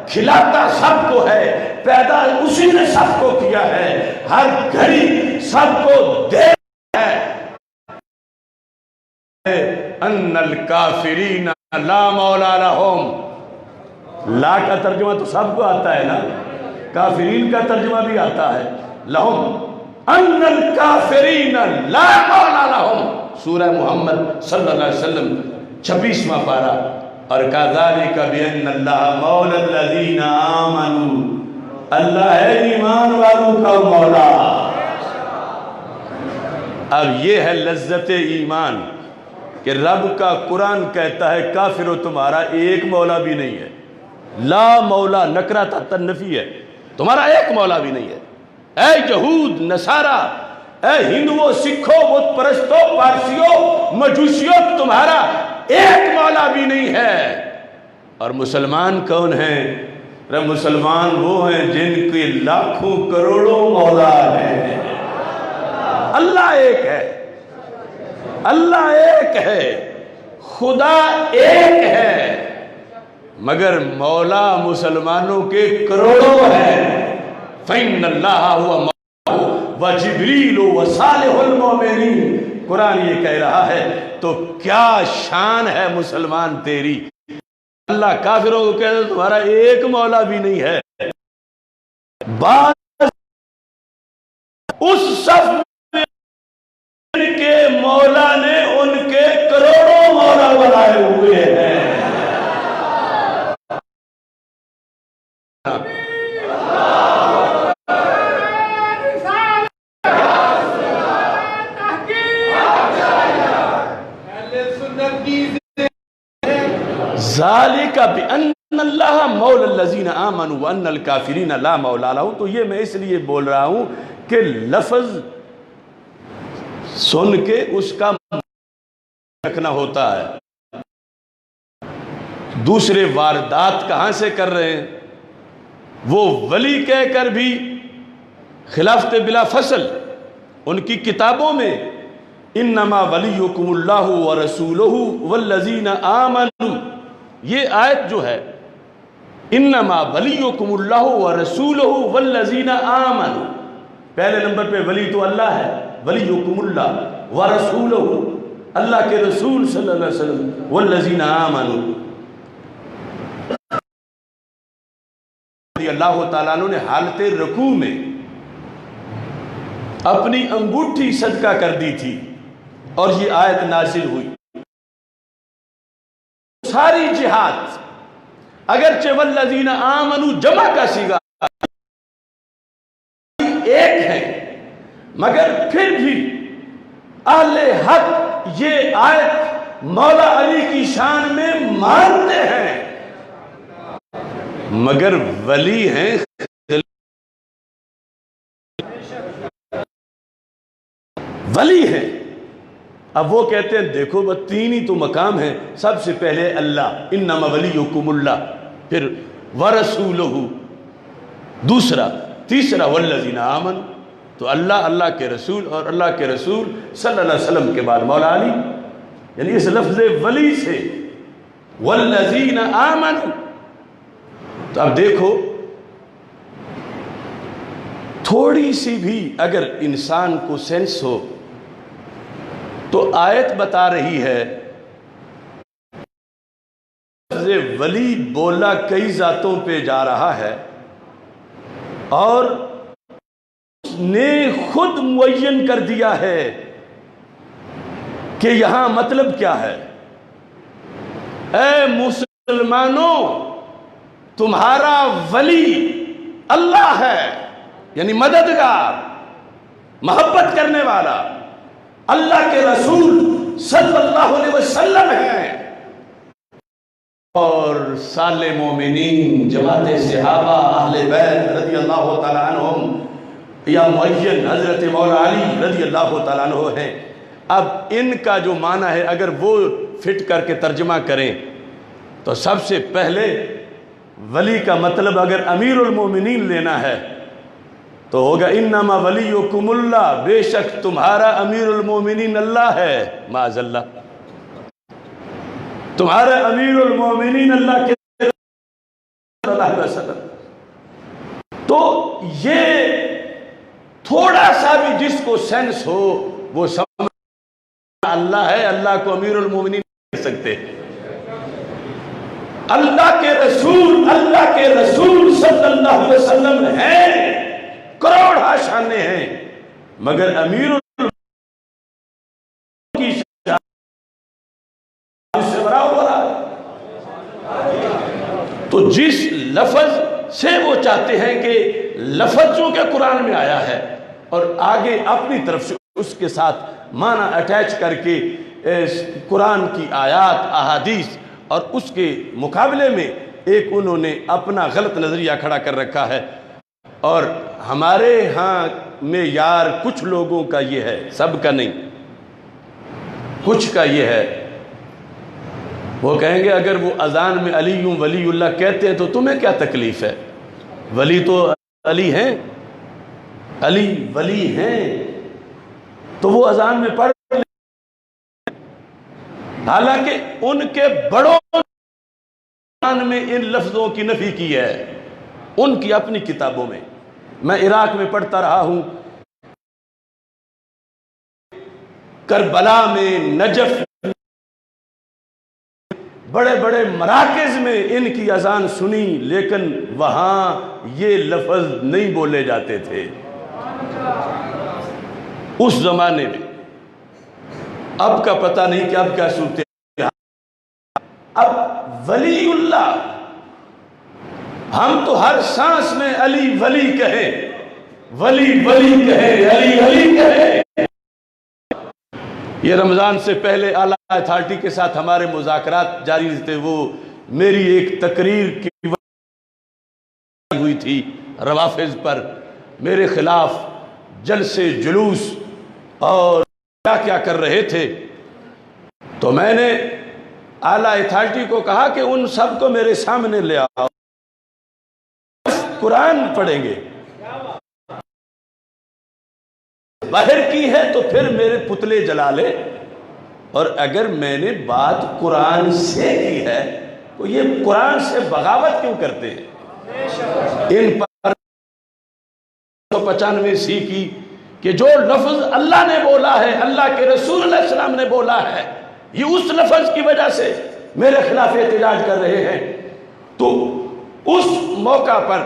کھلاتا سب کو ہے، پیدا اسی نے سب کو کیا ہے، ہر گھڑی سب کو دے ہے۔ ان الکافرین لا مولا لہم، لا کا ترجمہ تو سب کو آتا ہے نا، کافرین کا ترجمہ بھی آتا ہے لہم، ان الکافرین لا مولا لہم، سورہ محمد صلی اللہ علیہ وسلم 26واں پارہ۔ اور کذالک بان اللہ مولا الذین آمنوا، اللہ ہے ایمان والوں کا مولا۔ اب یہ ہے لذت ایمان کہ رب کا قرآن کہتا ہے کافرو تمہارا ایک مولا بھی نہیں ہے، لا مولا نکرہ تحت النفی ہے، تمہارا ایک مولا بھی نہیں ہے۔ اے یہود نصارہ، اے ہندوؤں سکھوں بت پرستوں پارسیوں مجوسیوں، تمہارا ایک مولا بھی نہیں ہے۔ اور مسلمان کون ہیں؟ مسلمان وہ ہیں جن کے لاکھوں کروڑوں مولا ہیں۔ اللہ ایک ہے، اللہ ایک ہے، خدا ایک ہے، مگر مولا مسلمانوں کے کروڑوں ہیں۔ فَإِنَّ اللَّهَ هُوَ مَوْلَاهُ وَجِبْرِيلُ وَصَالِحُ الْمُؤْمِنِينَ، قرآن یہ کہہ رہا ہے۔ تو کیا شان ہے مسلمان تیری، اللہ کافروں کو کہہ دے تمہارا ایک مولا بھی نہیں ہے۔ بعض اس صف میں ان کے مولا نے ان کے کروڑوں مولا بنائے ہوئے ہیں۔ ذالک بأن اللہ مولا الذین آمنوا وان الکافرین لا مولا لہم۔ تو یہ میں اس لیے بول رہا ہوں کہ لفظ سن کے اس کا رکھنا ہوتا ہے۔ دوسرے واردات کہاں سے کر رہے ہیں؟ وہ ولی کہہ کر بھی خلافت بلا فصل، ان کی کتابوں میں انما ولیکم اللہ ورسولہ والذین آمنوا، یہ آیت جو ہے انما ولیکم اللہ ورسولہ والذین آمنوا، پہلے نمبر پہ ولی تو اللہ ہے، ولیکم اللہ ورسولہ، اللہ کے رسول صلی اللہ علیہ وسلم، والذین آمنوا۔ اللہ تعالیٰ نے حالت رکوع میں اپنی انگوٹھی صدقہ کر دی تھی اور یہ آیت نازل ہوئی۔ ساری جہاد اگرچہ والذین آمنوا جمع کا صیغہ ایک ہے، مگر پھر بھی اہل حق یہ آیت مولا علی کی شان میں مانتے ہیں، مگر ولی ہیں ولی ہیں۔ اب وہ کہتے ہیں دیکھو وہ تین ہی تو مقام ہیں، سب سے پہلے اللہ، انما ولیکم اللہ، پھر ورسولہ، دوسرا، تیسرا والذین آمنوا۔ تو اللہ، اللہ کے رسول اور اللہ کے رسول صلی اللہ علیہ وسلم کے بعد مولا علی، یعنی اس لفظ ولی سے والذین آمنوا۔ تو اب دیکھو تھوڑی سی بھی اگر انسان کو سینس ہو تو آیت بتا رہی ہے ولی بولا کئی ذاتوں پہ جا رہا ہے اور اس نے خود معین کر دیا ہے کہ یہاں مطلب کیا ہے۔ اے مسلمانوں، تمہارا ولی اللہ ہے، یعنی مددگار، محبت کرنے والا اللہ کے رسول صلی اللہ علیہ وسلم ہیں، اور سال مومنین، جماعت صحابہ، اہل بیت رضی اللہ تعالیٰ عنہم، یا معین حضرت مولا علی رضی اللہ تعالیٰ عنہ ہیں۔ اب ان کا جو معنی ہے اگر وہ فٹ کر کے ترجمہ کریں تو سب سے پہلے ولی کا مطلب اگر امیر المومنین لینا ہے تو ہوگا انما ولیکم اللہ، بے شک تمہارا امیر المومنین اللہ ہے، معاذ اللہ، تمہارا امیر المومنین اللہ کے صلی اللہ علیہ وسلم. تو یہ تھوڑا سا بھی جس کو سینس ہو وہ سمجھ اللہ ہے. اللہ کو امیر المومنین نہیں کہہ سکتے. اللہ کے رسول صلی اللہ علیہ وسلم ہیں, کروڑ شانے ہیں, مگر امیر کی شان سے برابر ہے. تو جس لفظ سے وہ چاہتے ہیں کہ لفظ جو کہ قرآن میں آیا ہے اور آگے اپنی طرف سے اس کے ساتھ معنی اٹیچ کر کے قرآن کی آیات احادیث اور اس کے مقابلے میں ایک انہوں نے اپنا غلط نظریہ کھڑا کر رکھا ہے. اور ہمارے ہاں میں یار کچھ لوگوں کا یہ ہے, سب کا نہیں, کچھ کا یہ ہے, وہ کہیں گے اگر وہ اذان میں علی ولی اللہ کہتے ہیں تو تمہیں کیا تکلیف ہے؟ ولی تو علی ہیں, علی ولی ہیں, تو وہ اذان میں پڑھ لیں. حالانکہ ان کے بڑوں میں ان لفظوں کی نفی کی ہے, ان کی اپنی کتابوں میں. میں عراق میں پڑھتا رہا ہوں, کربلا میں, نجف, بڑے بڑے مراکز میں ان کی اذان سنی, لیکن وہاں یہ لفظ نہیں بولے جاتے تھے اس زمانے میں. اب کا پتہ نہیں کہ اب کیا صورت ہے. اب ولی اللہ, ہم تو ہر سانس میں علی ولی کہیں, ولی ولی کہیں, علی علی کہیں. یہ رمضان سے پہلے اعلیٰ اتھارٹی کے ساتھ ہمارے مذاکرات جاری تھے. وہ میری ایک تقریر کی ہوئی تھی روافض پر, میرے خلاف جلسے جلوس اور کیا کیا کر رہے تھے. تو میں نے اعلیٰ اتھارٹی کو کہا کہ ان سب کو میرے سامنے لے آؤ, قرآن پڑھیں گے. باہر کی ہے تو پھر میرے پتلے جلا لے, اور اگر میں نے بات قرآن سے کی ہے تو یہ قرآن سے بغاوت کیوں کرتے ہیں؟ ان پر 95 کی کہ جو لفظ اللہ نے بولا ہے, اللہ کے رسول علیہ السلام نے بولا ہے, یہ اس لفظ کی وجہ سے میرے خلاف احتجاج کر رہے ہیں. تو اس موقع پر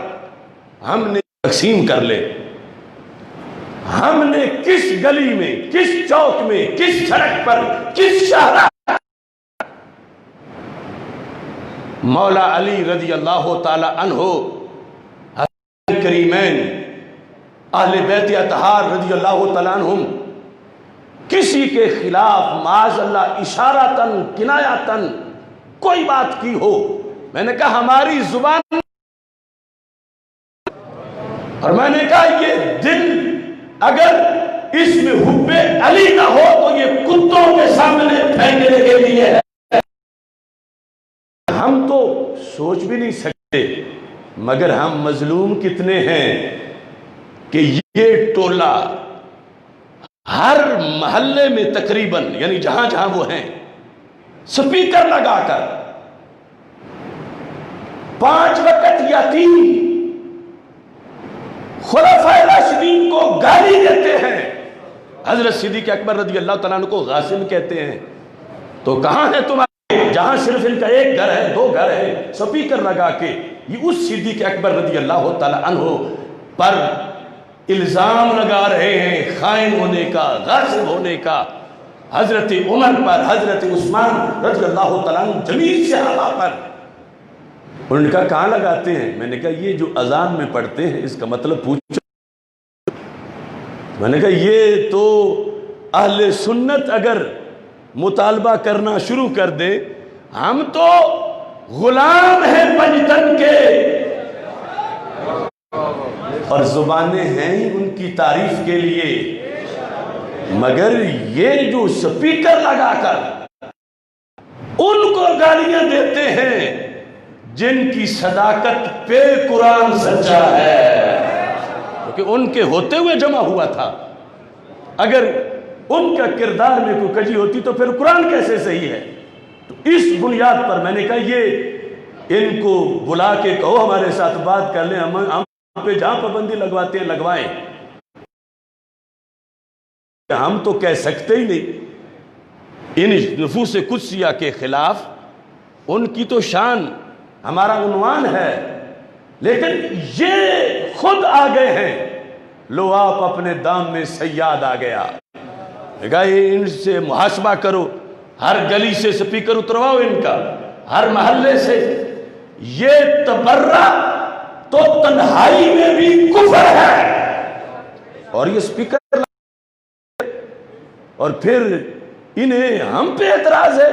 ہم نے تقسیم کر لے, ہم نے کس گلی میں, کس چوک میں, کس سڑک پر, کس شاہراہ مولا علی رضی اللہ تعالی عنہ, حسین کریمین, اہل بیت اطہار رضی اللہ تعالیٰ عنہم, کسی کے خلاف معاذ اللہ اشارتاً کنایتاً کوئی بات کی ہو. میں نے کہا ہماری زبان, اور میں نے کہا یہ دل اگر اس میں حب علی نہ ہو تو یہ کتوں کے سامنے پھینکنے کے لیے ہے. ہم تو سوچ بھی نہیں سکتے, مگر ہم مظلوم کتنے ہیں کہ یہ ٹولہ ہر محلے میں تقریباً, یعنی جہاں جہاں وہ ہیں, سپیکر لگا کر 5 وقت یا 3 خلفائے راشدین کو گالی دیتے ہیں. حضرت صدیق اکبر رضی اللہ تعالیٰ عنہ کو غاصب کہتے ہیں. تو کہاں ہے تمہارے, جہاں صرف ان کا 1 گھر ہے, 2 گھر ہے, سپیکر لگا کے یہ اس صدیق اکبر رضی اللہ تعالیٰ عنہ پر الزام لگا رہے ہیں خائن ہونے کا, غاصب ہونے کا. حضرت عمر پر, حضرت عثمان رضی اللہ تعالیٰ عنہ, جمیع صحابہ پر. انہوں نے کہا کہاں لگاتے ہیں؟ میں نے کہا یہ جو اذان میں پڑھتے ہیں اس کا مطلب پوچھو. میں نے کہا یہ تو اہل سنت اگر مطالبہ کرنا شروع کر دے, ہم تو غلام ہیں پنجتن کے, اور زبانیں ہیں ہی ان کی تعریف کے لیے, مگر یہ جو سپیکر لگا کر ان کو گالیاں دیتے ہیں جن کی صداقت پہ قرآن سچا ہے, کیونکہ ان کے ہوتے ہوئے جمع ہوا تھا. اگر ان کا کردار میں کوئی کجی ہوتی تو پھر قرآن کیسے صحیح ہے؟ تو اس بنیاد پر میں نے کہا یہ ان کو بلا کے کہو ہمارے ساتھ بات کر لیں، ہم پہ جہاں پابندی لگواتے ہیں لگوائیں، ہم تو کہہ سکتے ہی نہیں۔ ان نفوس قدسیہ کے خلاف ان کی تو شان ہمارا عنوان ہے، لیکن یہ خود آ گئے ہیں، لو آپ اپنے دام میں صیاد آ گیا، ان سے محاسبہ کرو، ہر گلی سے سپیکر اترواؤ ان کا، ہر محلے سے۔ یہ تبرہ تو تنہائی میں بھی کفر ہے، اور یہ سپیکر، اور پھر انہیں ہم پہ اعتراض ہے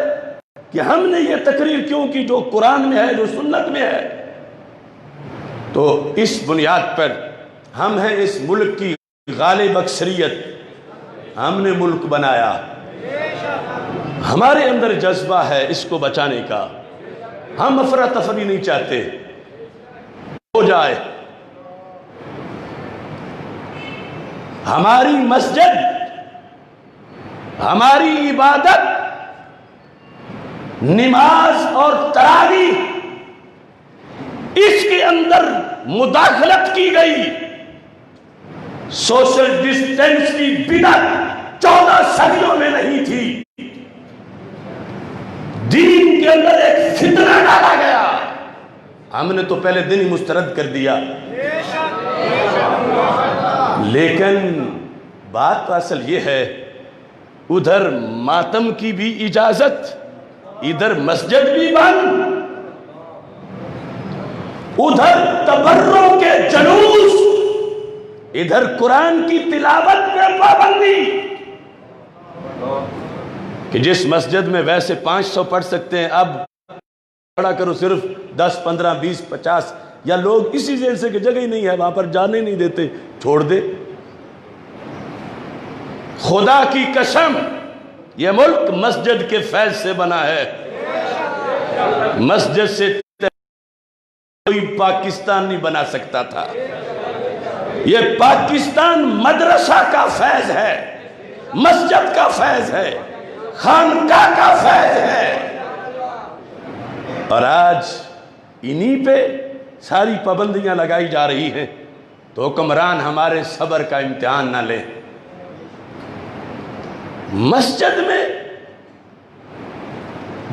کہ ہم نے یہ تقریر کیوں کی جو قرآن میں ہے، جو سنت میں ہے۔ تو اس بنیاد پر ہم ہیں اس ملک کی غالب اکثریت، ہم نے ملک بنایا، ہمارے اندر جذبہ ہے اس کو بچانے کا، ہم افراتفری نہیں چاہتے ہو جائے۔ ہماری مسجد، ہماری عبادت، نماز اور تراویح، اس کے اندر مداخلت کی گئی، سوشل ڈسٹینس کی بدعت 14 صدیوں میں نہیں تھی، دین کے اندر ایک فتنہ ڈالا گیا، ہم نے تو پہلے دن ہی مسترد کر دیا۔ لیکن بات اصل یہ ہے، ادھر ماتم کی بھی اجازت، ادھر مسجد بھی بند، ادھر تبروں کے جلوس، ادھر قرآن کی تلاوت پہ پابندی، کہ جس مسجد میں ویسے 500 پڑھ سکتے ہیں اب پڑھا کرو صرف 10 15 20 50، یا لوگ اسی ذہن سے کہ جگہ ہی نہیں ہے وہاں پر جانے نہیں دیتے، چھوڑ دے۔ خدا کی قسم یہ ملک مسجد کے فیض سے بنا ہے، مسجد سے کوئی پاکستان نہیں بنا سکتا تھا، یہ پاکستان مدرسہ کا فیض ہے، مسجد کا فیض ہے، خانقاہ کا فیض ہے، اور آج انہی پہ ساری پابندیاں لگائی جا رہی ہیں، تو حکمران ہمارے صبر کا امتحان نہ لیں۔ مسجد میں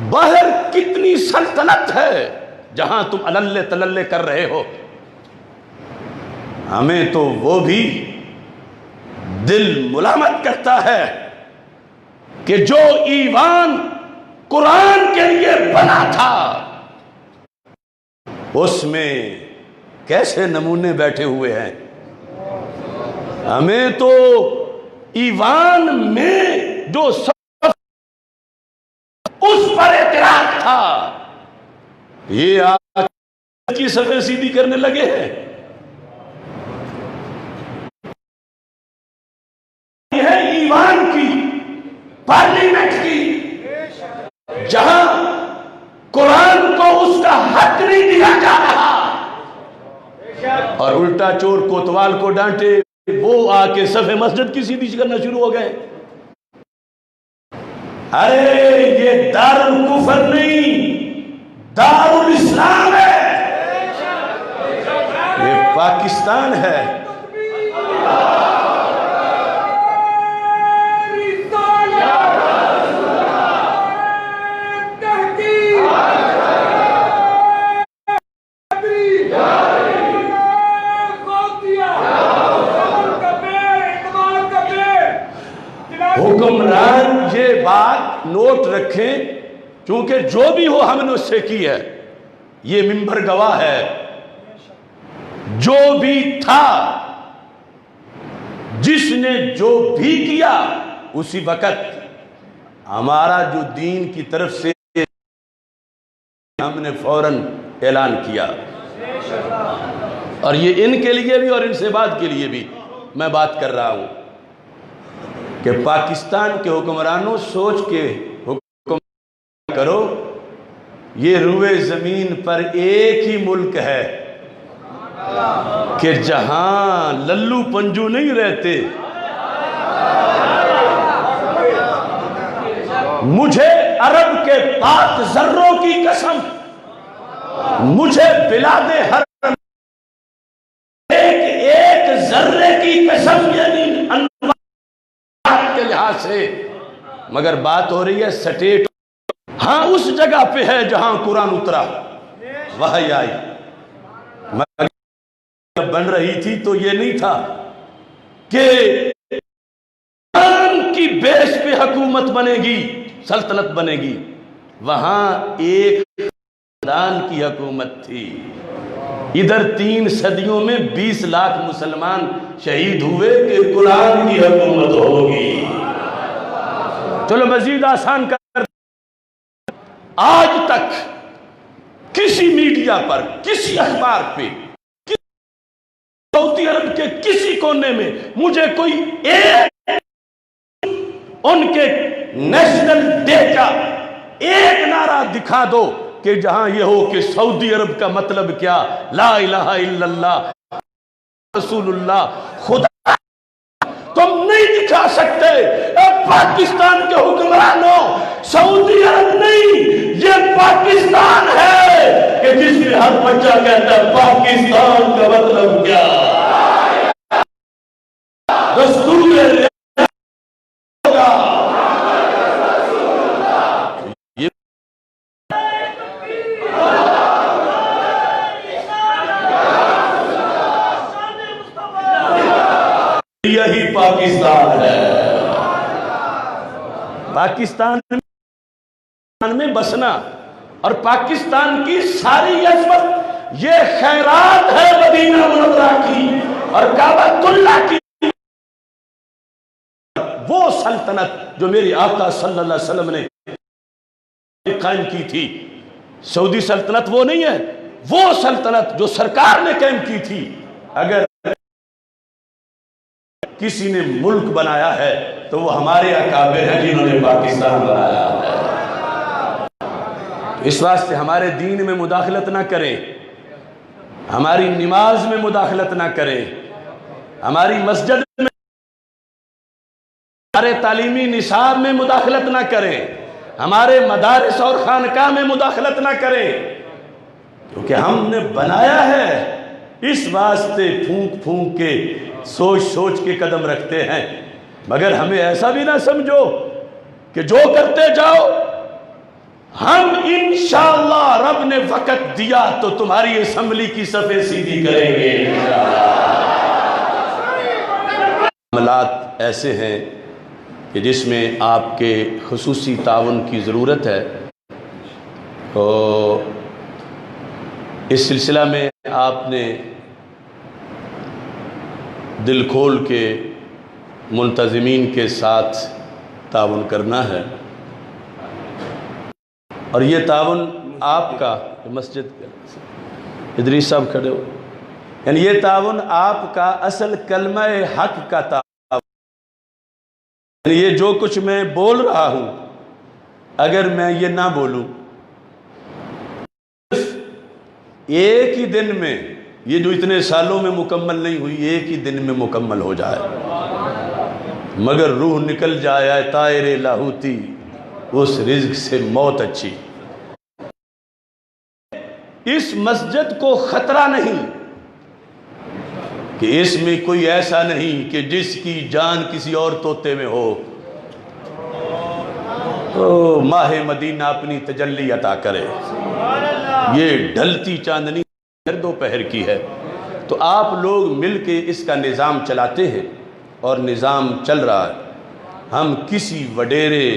باہر کتنی سلطنت ہے جہاں تم اللے تللے کر رہے ہو، ہمیں تو وہ بھی دل ملامت کرتا ہے کہ جو ایوان قرآن کے لیے بنا تھا اس میں کیسے نمونے بیٹھے ہوئے ہیں۔ ہمیں تو ایوان میں جو اس پر اعتراض تھا، یہ آج کی صفحے سیدھی کرنے لگے ہیں۔ یہ ہے ایوان کی، پارلیمنٹ کی، جہاں قرآن کو اس کا حق نہیں دیا جا رہا، اور الٹا چور کوتوال کو ڈانٹے وہ آ کے صفحے مسجد کی سیدھی کرنا شروع ہو گئے۔ ارے یہ دار الکفر نہیں، دار الاسلام ہے، یہ پاکستان ہے۔ حکمران یہ بات نوٹ رکھیں، کیونکہ جو بھی ہو ہم نے اس سے کی ہے، یہ منبر گواہ ہے، جو بھی تھا، جس نے جو بھی کیا، اسی وقت ہمارا جو دین کی طرف سے ہم نے فوراً اعلان کیا، اور یہ ان کے لیے بھی اور ان سے بعد کے لیے بھی میں بات کر رہا ہوں کہ پاکستان کے حکمرانوں سوچ کے حکم کرو، یہ روئے زمین پر ایک ہی ملک ہے کہ جہاں للو پنجو نہیں رہتے۔ مجھے عرب کے پاک زروں کی قسم، مجھے بلاد حرم ایک ذرے کی قسم، یعنی انوار کے لحاظ سے، مگر بات ہو رہی ہے سٹیٹ، ہاں اس جگہ پہ ہے جہاں قرآن اترا، وحی آئی، مگر جب بن رہی تھی تو یہ نہیں تھا کہ کی بیس پہ حکومت بنے گی، سلطنت بنے گی، وہاں ایک خاندان کی حکومت تھی۔ ادھر 3 صدیوں میں 20 لاکھ مسلمان شہید ہوئے کہ قرآن کی حکومت ہوگی۔ چلو مزید آسان کر، آج تک کسی میڈیا پر، کسی اخبار پہ، سعودی عرب کے کسی کونے میں مجھے کوئی ایک ان کے نیشنل ڈے کا ایک نعرہ دکھا دو کہ جہاں یہ ہو کہ سعودی عرب کا مطلب کیا، لا الہ الا اللہ رسول اللہ خدا، تم نہیں دکھا سکتے۔ اے پاکستان کے حکمرانوں، سعودی عرب نہیں، یہ پاکستان ہے کہ جس میں ہر بچہ کہتا ہے پاکستان کا مطلب کیا، دستور یہی پاکستان ہے۔ پاکستان میں بسنا اور پاکستان کی ساری عظمت، یہ خیرات ہے مدینہ منورہ کی اور کعبۃ اللہ کی، وہ سلطنت جو میری آقا صلی اللہ علیہ وسلم نے قائم کی تھی۔ سعودی سلطنت وہ نہیں ہے، وہ سلطنت جو سرکار نے قائم کی تھی۔ اگر کسی نے ملک بنایا ہے تو وہ ہمارے اکابر ہیں جنہوں نے پاکستان بنایا ہے۔ اس واسطے ہمارے دین میں مداخلت نہ کریں، ہماری نماز میں مداخلت نہ کریں، ہماری مسجد میں، ہمارے تعلیمی نصاب میں مداخلت نہ کریں، ہمارے مدارس اور خانقاہ میں مداخلت نہ کریں، کیونکہ ہم نے بنایا ہے۔ اس واسطے پھونک پھونک کے، سوچ سوچ کے قدم رکھتے ہیں، مگر ہمیں ایسا بھی نہ سمجھو کہ جو کرتے جاؤ، ہم انشاءاللہ رب نے وقت دیا تو تمہاری اسمبلی کی صفیں سیدھی کریں گے۔ معاملات ایسے ہیں کہ جس میں آپ کے خصوصی تعاون کی ضرورت ہے، تو اس سلسلہ میں آپ نے دل کھول کے منتظمین کے ساتھ تعاون کرنا ہے، اور یہ تعاون آپ کا، مسجد ادریس صاحب کھڑے ہو، یعنی یہ تعاون آپ کا اصل کلمہ حق کا تعاون، یعنی یہ جو کچھ میں بول رہا ہوں، اگر میں یہ نہ بولوں، ایک ہی دن میں، یہ جو اتنے سالوں میں مکمل نہیں ہوئی، ایک ہی دن میں مکمل ہو جائے، مگر روح نکل جائے طائر لاہوتی، اس رزق سے موت اچھی۔ اس مسجد کو خطرہ نہیں کہ اس میں کوئی ایسا نہیں کہ جس کی جان کسی اور طوطے میں ہو، تو ماہ مدینہ اپنی تجلی عطا کرے۔ یہ ڈھلتی چاندنی دوپہر کی ہے، تو آپ لوگ مل کے اس کا نظام چلاتے ہیں، اور نظام چل رہا ہے۔ ہم کسی وڈیرے،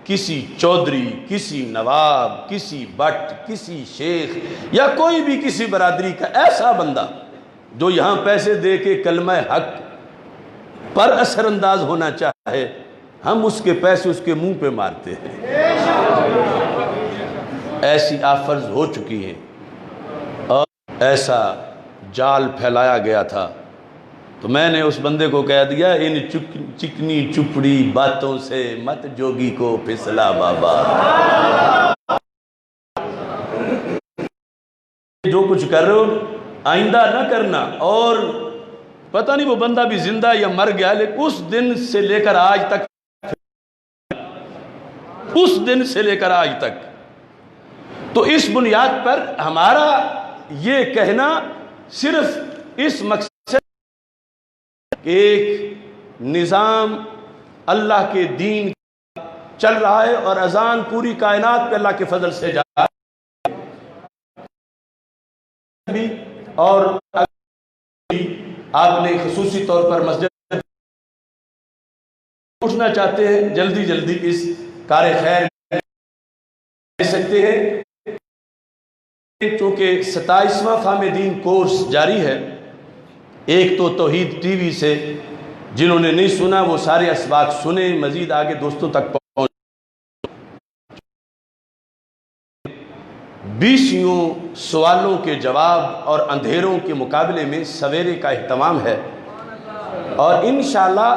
کسی چودھری، کسی نواب، کسی بٹ، کسی شیخ یا کوئی بھی کسی برادری کا ایسا بندہ جو یہاں پیسے دے کے کلمہ حق پر اثر انداز ہونا چاہے، ہم اس کے پیسے اس کے منہ پہ مارتے ہیں۔ ایسی آفرز ہو چکی ہیں اور ایسا جال پھیلایا گیا تھا، تو میں نے اس بندے کو کہہ دیا، ان چکنی چپڑی باتوں سے مت جوگی کو پھسلا بابا۔ جو کچھ کر رہے ہو آئندہ نہ کرنا۔ اور پتہ نہیں وہ بندہ بھی زندہ یا مر گیا، لیکن اس دن سے لے کر آج تک، اس دن سے لے کر آج تک تو اس بنیاد پر ہمارا یہ کہنا صرف اس مقصد کہ ایک نظام اللہ کے دین چل رہا ہے اور اذان پوری کائنات پہ اللہ کے فضل سے جا رہا ہے، اور آپ نے خصوصی طور پر مسجد پوچھنا چاہتے ہیں جلدی جلدی اس کار خیر دے سکتے ہیں، چونکہ 27واں فہم دین کورس جاری ہے۔ ایک تو توحید ٹی وی سے جنہوں نے نہیں سنا وہ سارے اسباق سنیں، مزید آگے دوستوں تک پہنچ 20 سوالوں کے جواب اور اندھیروں کے مقابلے میں سویرے کا اہتمام ہے، اور انشاءاللہ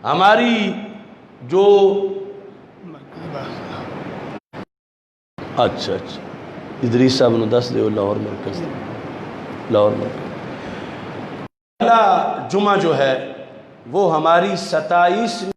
ہماری جو اچھا ادریس صاحب نے دس دے لاہور مرکز اگلا جمعہ جو ہے وہ ہماری 27